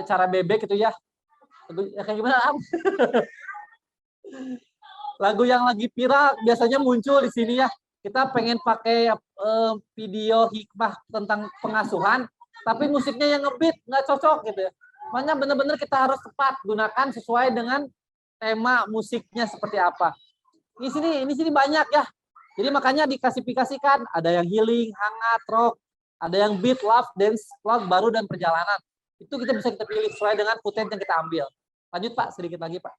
Cara bebek gitu ya. Kayak gimana? Lagu yang lagi viral biasanya muncul di sini ya. Kita pengen pakai video hikmah tentang pengasuhan, tapi musiknya yang ngebeat nggak cocok gitu ya. Makanya benar-benar kita harus tepat gunakan sesuai dengan tema musiknya seperti apa. Ini sini banyak ya. Jadi makanya diklasifikasikan, ada yang healing, hangat, rock, ada yang beat, love, dance, vlog, baru dan perjalanan. Itu kita bisa kita pilih sesuai dengan footage yang kita ambil. Lanjut Pak, sedikit lagi Pak.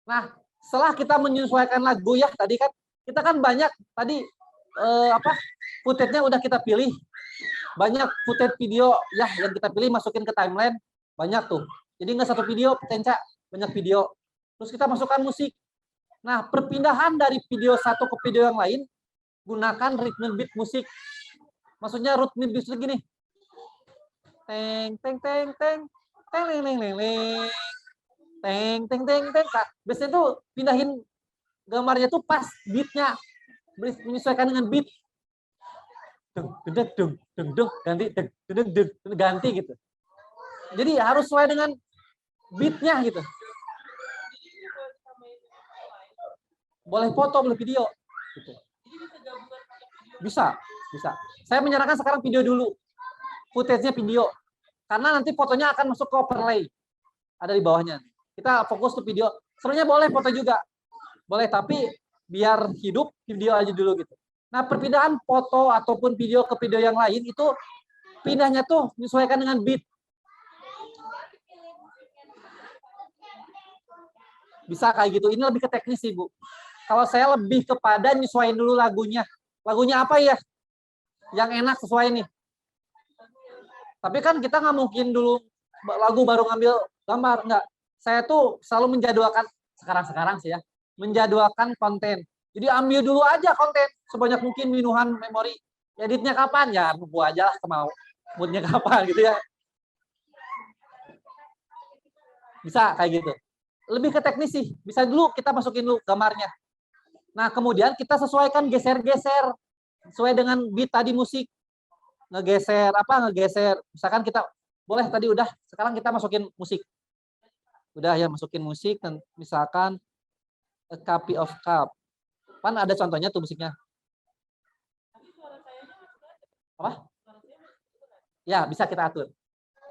Nah, setelah kita menyesuaikan lagu ya, tadi kan kita kan banyak tadi footage-nya udah kita pilih. Banyak footage video ya yang kita pilih masukin ke timeline, banyak tuh. Jadi nggak satu video, Tenca, banyak video. Terus kita masukkan musik. Nah, perpindahan dari video satu ke video yang lain gunakan rhythm beat musik. Maksudnya rhythm beat musik gini. Teng teng teng teng teng leng leng leng leng. Teng teng teng teng. Biasanya tuh pindahin gambarnya tuh pas beatnya menyesuaikan dengan beat. Ganti gitu. Jadi harus sesuai dengan beatnya gitu. Boleh foto, boleh video. Gitu. Bisa. Saya menyarankan sekarang video dulu. Footage-nya video. Karena nanti fotonya akan masuk ke overlay. Ada di bawahnya. Kita fokus ke video. Sebenarnya boleh foto juga. Boleh, tapi biar hidup, video aja dulu gitu. Nah, perpindahan foto ataupun video ke video yang lain itu pindahnya tuh menyesuaikan dengan beat. Bisa kayak gitu. Ini lebih ke teknis sih, Bu. Kalau saya lebih kepada nyesuaiin dulu lagunya. Lagunya apa ya? Yang enak sesuai nih. Tapi kan kita nggak mungkin dulu lagu baru ngambil gambar. Enggak. Saya tuh selalu menjadwalkan, sekarang sih ya, menjadwalkan konten. Jadi ambil dulu aja konten sebanyak mungkin minuhan memori. Editnya kapan? Ya nunggu aja lah kemau. Moodnya kapan gitu ya. Bisa kayak gitu. Lebih ke teknis sih. Bisa dulu kita masukin dulu gambarnya. Nah, kemudian kita sesuaikan geser-geser sesuai dengan beat tadi musik. Ngegeser. Misalkan kita boleh tadi udah, sekarang kita masukin musik. Udah ya, masukin musik dan misalkan A Copy of Cup. Kan ada contohnya tuh musiknya. Apa? Ya, bisa kita atur.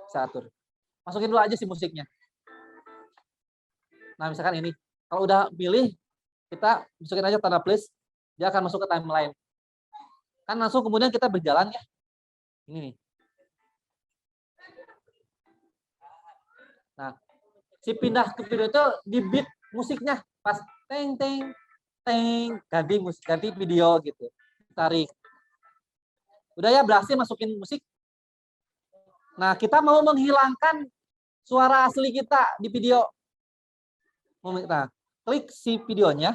Bisa atur. Masukin dulu aja sih musiknya. Nah, misalkan ini. Kalau udah pilih, kita masukin aja tanda plus, dia akan masuk ke timeline. Kan langsung kemudian kita berjalan ya. Ini nih. Nah, si pindah ke video itu di beat musiknya pas teng teng teng, ganti musik, ganti video gitu. Tarik. Udah ya, berhasil masukin musik. Nah, kita mau menghilangkan suara asli kita di video. Nah, klik si videonya.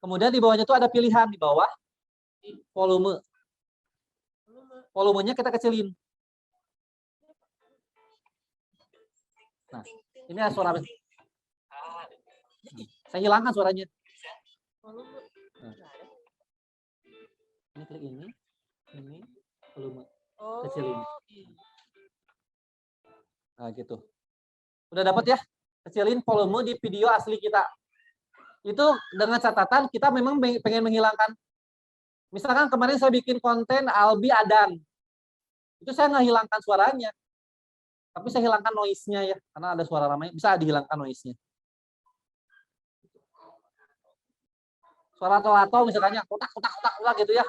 Kemudian di bawahnya itu ada pilihan di bawah. Volume. Volumenya kita kecilin. Nah, ini ada suara. Saya hilangkan suaranya. Nah. Ini klik ini, volume kecilin. Nah, gitu. Udah dapat ya? Kecilin volume di video asli kita. Itu dengan catatan kita memang pengen menghilangkan. Misalkan kemarin saya bikin konten Albi Adan. Itu saya nggak hilangkan suaranya. Tapi saya hilangkan noise-nya ya. Karena ada suara ramai, bisa dihilangkan noise-nya. Suara atau misalnya kotak gitu ya.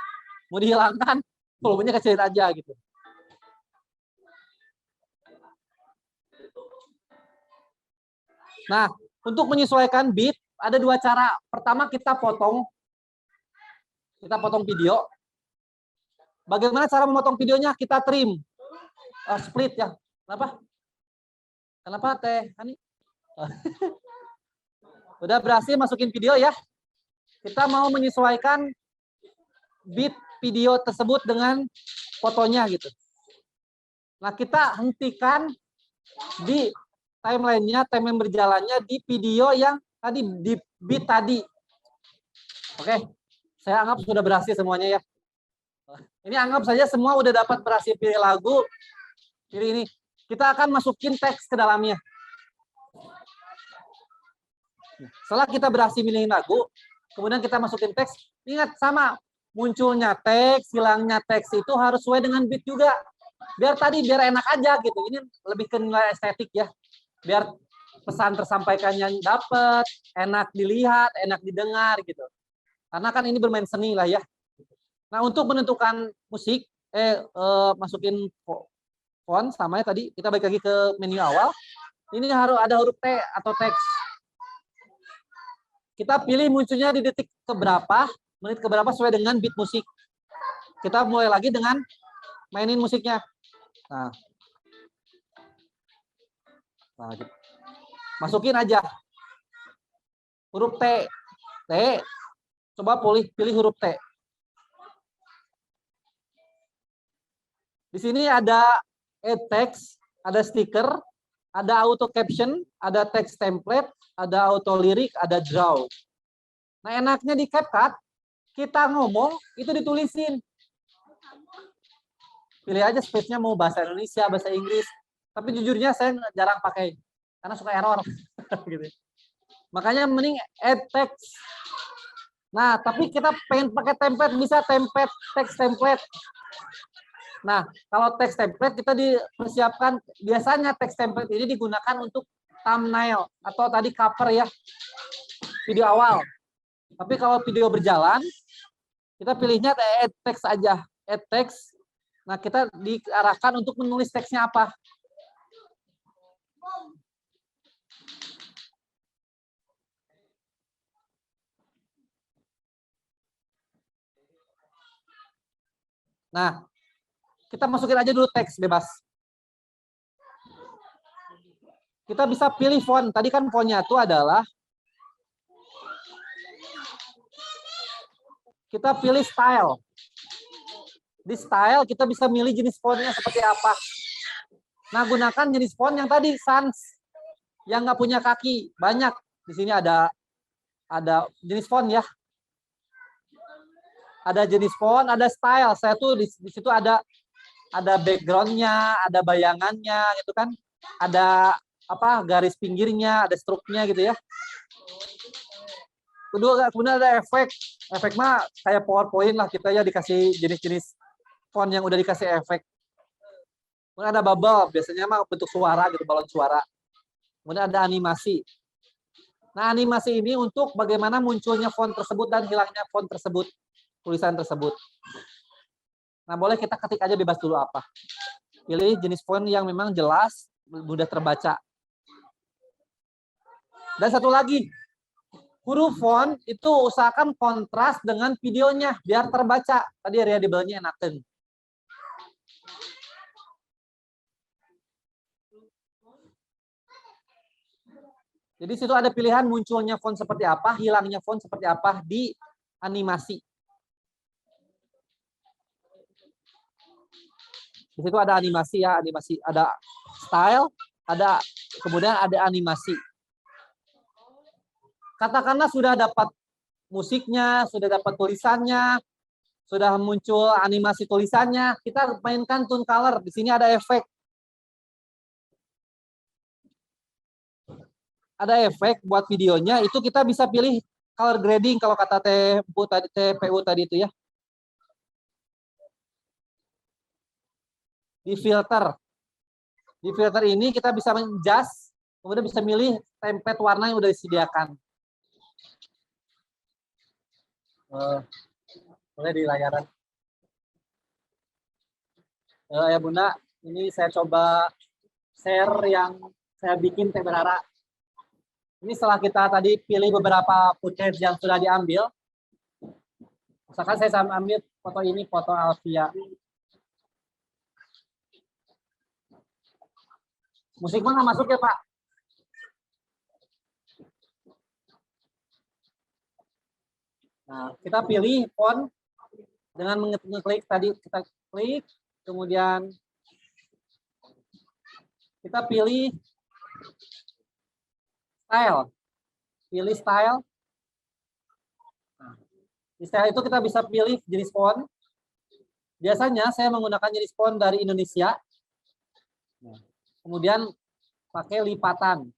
Mau dihilangkan, volumenya kecilin aja gitu. Nah, untuk menyesuaikan beat ada dua cara. Pertama kita potong video. Bagaimana cara memotong videonya? Kita trim, split ya. Kenapa Teh Hani? Udah berhasil masukin video ya. Kita mau menyesuaikan beat video tersebut dengan fotonya gitu. Nah, kita hentikan di timeline-nya, timeline berjalannya di video yang tadi, di bit tadi. Oke, saya anggap sudah berhasil semuanya ya. Ini anggap saja semua udah dapat berhasil pilih lagu, pilih ini. Kita akan masukin teks ke dalamnya. Setelah kita berhasil milihin lagu, kemudian kita masukin teks. Ingat sama, munculnya teks, hilangnya teks itu harus sesuai dengan beat juga. Biar enak aja gitu. Ini lebih ke nilai estetik ya. Biar pesan tersampaikannya dapat, enak dilihat, enak didengar gitu. Karena kan ini bermain seni lah ya. Nah, untuk menentukan musik, masukin font sama ya tadi, kita balik lagi ke menu awal. Ini harus ada huruf T atau teks. Kita pilih munculnya di detik keberapa, menit keberapa sesuai dengan beat musik. Kita mulai lagi dengan mainin musiknya. Nah, masukin aja huruf T. Coba pilih huruf T. Di sini ada add text, ada stiker, ada auto caption, ada text template, ada auto lirik, ada draw. Nah, enaknya di CapCut, kita ngomong itu ditulisin. Pilih aja space-nya mau bahasa Indonesia, bahasa Inggris. Tapi jujurnya saya jarang pakai karena suka error. Gitu. Makanya mending add text. Nah, tapi kita pengen pakai template, bisa template, text template. Nah, kalau text template kita dipersiapkan, biasanya text template ini digunakan untuk thumbnail atau tadi cover ya, video awal. Tapi kalau video berjalan, kita pilihnya add text aja, add text. Nah, kita diarahkan untuk menulis teksnya apa. Nah, kita masukin aja dulu teks bebas. Kita bisa pilih font. Tadi kan fontnya itu adalah kita pilih style. Di style kita bisa milih jenis fontnya seperti apa. Nah, gunakan jenis font yang tadi sans, yang nggak punya kaki. Banyak di sini ada jenis font ya. Ada jenis font, ada style. Saya tuh di situ ada backgroundnya, ada bayangannya, gitu kan. Ada garis pinggirnya, ada struknya gitu ya. Kemudian ada efek. Efek mah kayak PowerPoint lah, kita ya dikasih jenis-jenis font yang udah dikasih efek. Kemudian ada bubble, biasanya mah bentuk suara gitu, balon suara. Kemudian ada animasi. Nah, animasi ini untuk bagaimana munculnya font tersebut dan hilangnya font tersebut, tulisan tersebut. Nah, boleh kita ketik aja bebas dulu apa. Pilih jenis font yang memang jelas, mudah terbaca. Dan satu lagi, huruf font itu usahakan kontras dengan videonya biar terbaca. Tadi readable-nya enakan. Jadi situ ada pilihan munculnya font seperti apa, hilangnya font seperti apa di animasi. Di situ ada animasi ya, animasi ada style, kemudian ada animasi. Katakanlah sudah dapat musiknya, sudah dapat tulisannya, sudah muncul animasi tulisannya, kita mainkan tone color. Di sini ada efek. Ada efek buat videonya, itu kita bisa pilih color grading kalau kata TPU tadi itu ya. Di filter. Di filter ini kita bisa adjust, kemudian bisa milih template warna yang udah disediakan. Boleh di layaran. Ya Bunda, ini saya coba share yang saya bikin Teh Berharap. Ini setelah kita tadi pilih beberapa footage yang sudah diambil. Misalkan saya ambil foto ini, foto Alfia. Musik mah nggak masuk ya, Pak? Nah, kita pilih font. Dengan mengeklik tadi, kita klik, kemudian kita pilih style. Pilih style. Nah, di style itu kita bisa pilih jenis font. Biasanya saya menggunakan jenis font dari Indonesia. Nah, kemudian pakai lipatan.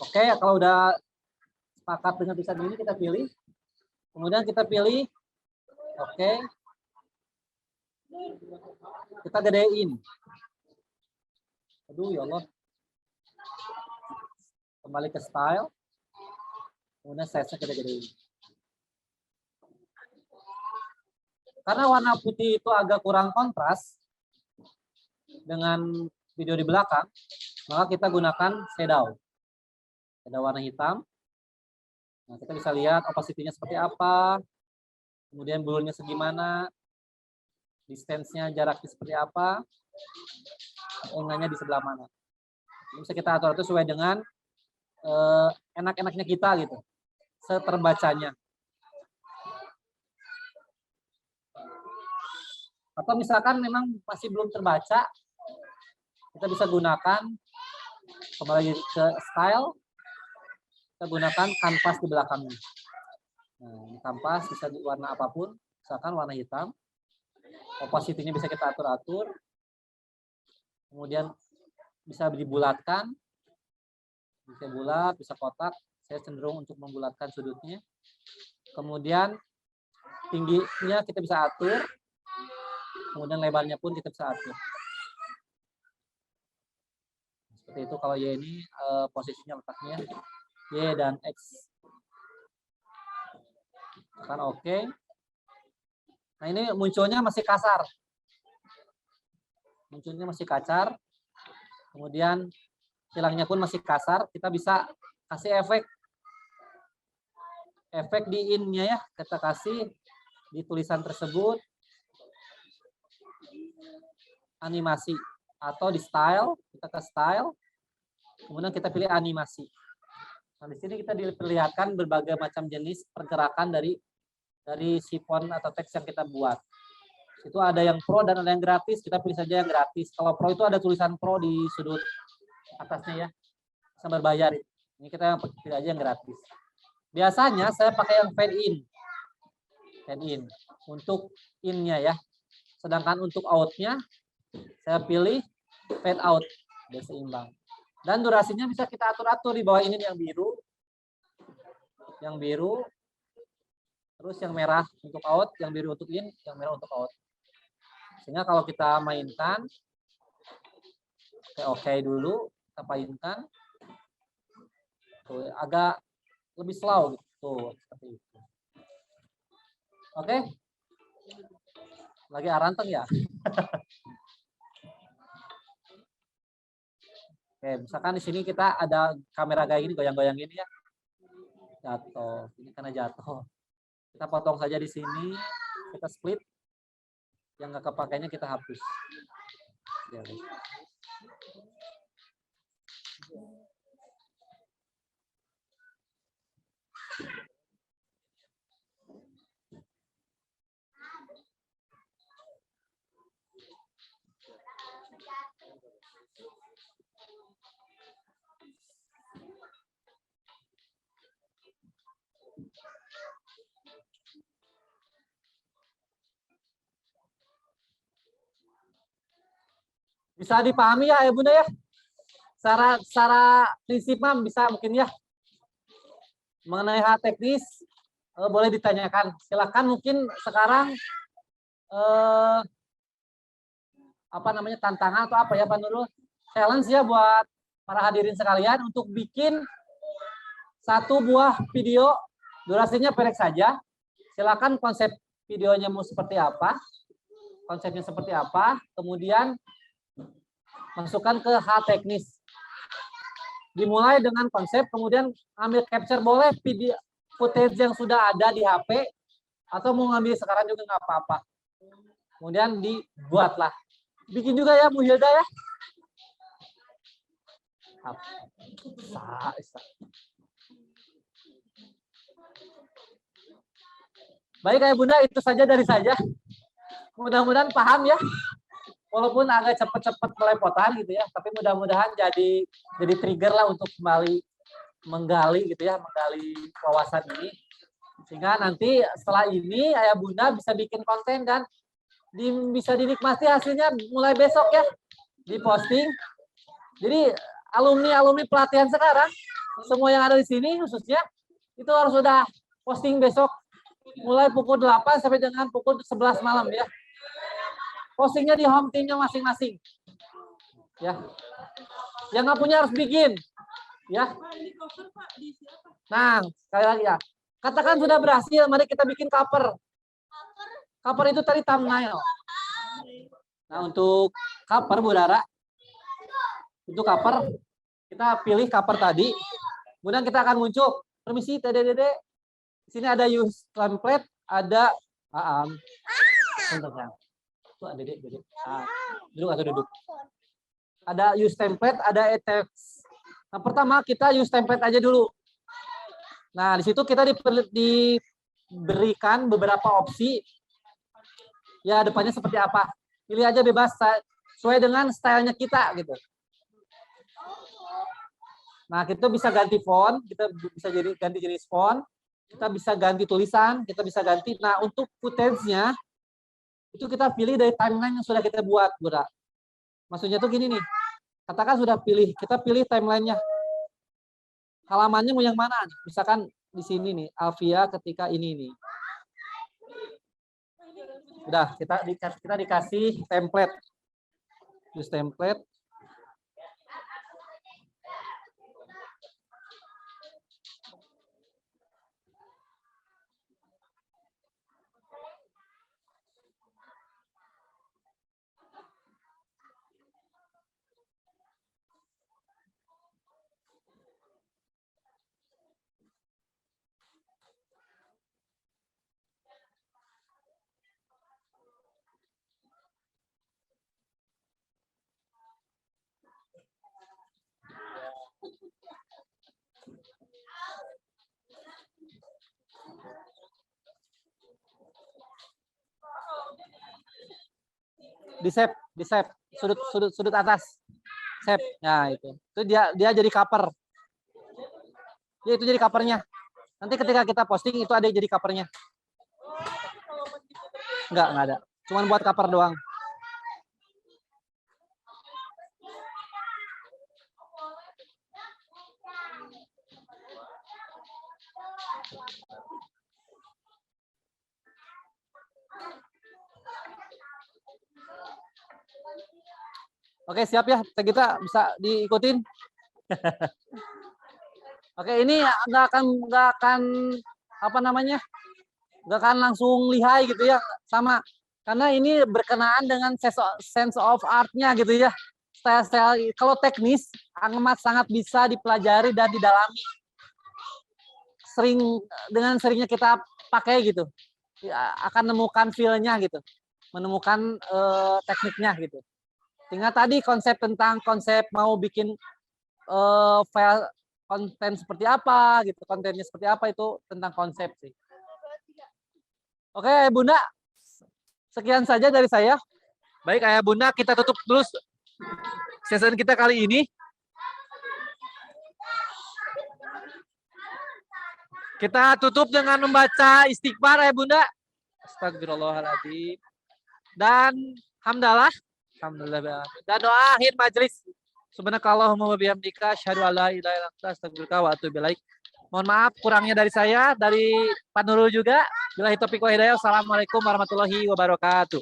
Oke, kalau udah sepakat dengan tulisan ini kita pilih. Kemudian kita pilih. Oke. Kita gedein. Aduh ya Allah. Kembali ke style. Kemudian size-nya kita gedein. Karena warna putih itu agak kurang kontras dengan video di belakang, maka kita gunakan shadow. Shadow warna hitam. Nah, kita bisa lihat opacity-nya seperti apa, kemudian blur-nya segimana, distance-nya, jaraknya seperti apa, enggaknya di sebelah mana. Ini bisa kita atur sesuai dengan enak-enaknya kita gitu, seterbacanya. Atau misalkan memang masih belum terbaca, kita bisa gunakan kembali ke style, kita gunakan kanvas di belakangnya. Nah, ini kanvas bisa di warna apapun, misalkan warna hitam. Opacity-nya bisa kita atur-atur. Kemudian bisa dibulatkan, bisa bulat, bisa kotak. Saya cenderung untuk membulatkan sudutnya. Kemudian tingginya kita bisa atur. Kemudian lebarnya pun kita bisa atur. Seperti itu kalau Y ini posisinya letaknya Y dan X. Tekan OK. Nah ini munculnya masih kasar. Munculnya masih kacar. Kemudian hilangnya pun masih kasar. Kita bisa kasih efek. Efek di in-nya ya. Kita kasih di tulisan tersebut. Animasi atau di style, kita ke style, kemudian kita pilih animasi. Nah, di sini kita diperlihatkan berbagai macam jenis pergerakan dari si font atau teks yang kita buat. Itu ada yang pro dan ada yang gratis, kita pilih saja yang gratis. Kalau pro itu ada tulisan pro di sudut atasnya ya, bisa berbayar. Ini kita yang pilih aja yang gratis. Biasanya saya pakai yang fade in untuk in-nya ya. Sedangkan untuk out-nya saya pilih fade out, biar seimbang. Dan durasinya bisa kita atur-atur di bawah ini yang biru. Yang biru. Terus yang merah untuk out, yang biru untuk in, yang merah untuk out. Sehingga kalau kita mainkan, oke dulu, kita mainkan. Tuh, agak lebih slow gitu, seperti itu. Oke. Lagi aranteng ya? Oke, misalkan di sini kita ada kamera kayak gini, goyang-goyang gini ya. Jatuh, ini karena jatuh. Kita potong saja di sini, kita split. Yang nggak kepakainya kita hapus. Ya, bisa dipahami ya Bunda ya? Secara prinsip bisa mungkin ya. Mengenai hal teknis boleh ditanyakan. Silakan mungkin sekarang apa namanya tantangan atau apa ya Pak Nurul? Challenge ya buat para hadirin sekalian untuk bikin satu buah video, durasinya pendek saja. Silakan konsep videonya mau seperti apa, konsepnya seperti apa, kemudian masukkan ke hal teknis. Dimulai dengan konsep, kemudian ambil capture boleh video footage yang sudah ada di HP, atau mau ngambil sekarang juga nggak apa-apa. Kemudian dibuatlah. Bikin juga ya Bu Hilda ya. Baik Ayah Bunda, itu saja dari saya. Mudah-mudahan paham ya. Walaupun agak cepat-cepat melepotan gitu ya, tapi mudah-mudahan jadi trigger lah untuk kembali menggali gitu ya, menggali wawasan ini. Sehingga nanti setelah ini Ayah Bunda bisa bikin konten dan bisa dinikmati hasilnya mulai besok ya, diposting. Jadi alumni pelatihan sekarang, semua yang ada di sini khususnya, itu harus sudah posting besok mulai pukul 8 sampai dengan pukul 11 malam ya. Postingnya di home teamnya masing-masing. Ya. Yang nggak punya harus bikin. Ya. Nah, sekali lagi ya. Katakan sudah berhasil, mari kita bikin cover. Cover itu tadi thumbnail. Nah, untuk cover Bu Dara, untuk cover, kita pilih cover tadi. Kemudian kita akan muncul. Permisi, TDDD. Di sini ada use template, ada bentar, tuh Dedek. Duduk atau duduk. Ada use template, ada text. Nah, pertama kita use template aja dulu. Nah, di situ kita diberikan beberapa opsi. Ya, depannya seperti apa? Pilih aja bebas sesuai dengan stylenya kita gitu. Nah, kita bisa ganti font, kita bisa ganti jenis font, kita bisa ganti tulisan, kita bisa ganti. Nah, untuk footage-nya itu kita pilih dari timeline yang sudah kita buat, Bura. Maksudnya tuh gini nih. Katakan sudah kita pilih timeline-nya. Halamannya mau yang mana? Misalkan di sini nih, Alvia ketika ini nih. Udah, kita dikasih template. Use template. Di save sudut atas. Save. Nah, itu dia jadi cover. Dia itu jadi covernya. Nanti ketika kita posting itu ada jadi covernya. Enggak ada. Cuman buat cover doang. Oke, siap ya. Kita bisa diikutin. Oke, ini nggak akan apa namanya? Nggak akan langsung lihai gitu ya, sama. Karena ini berkenaan dengan sense of art-nya gitu ya. Style kalau teknis amat sangat bisa dipelajari dan didalami. Dengan seringnya kita pakai gitu, ya, akan menemukan feel-nya gitu, menemukan tekniknya gitu. Tinggal tadi konsep mau bikin file konten seperti apa gitu, kontennya seperti apa itu tentang konsep sih. Oke, Ayah Bunda, sekian saja dari saya. Baik, Ayah Bunda, kita tutup dulu sesi kita kali ini. Kita tutup dengan membaca istighfar, Ayah Bunda. Astagfirullahaladzim. Dan hamdalah. Alhamdulillah. Dan doa akhir majelis. Subhanakallahumma wa bihamdika asyhadu an la ilaha illa anta astaghfiruka wa atubu ilaik. Mohon maaf kurangnya dari saya, dari Pak Nurul juga. Billahi taufiq wa hidayah. Assalamualaikum warahmatullahi wabarakatuh.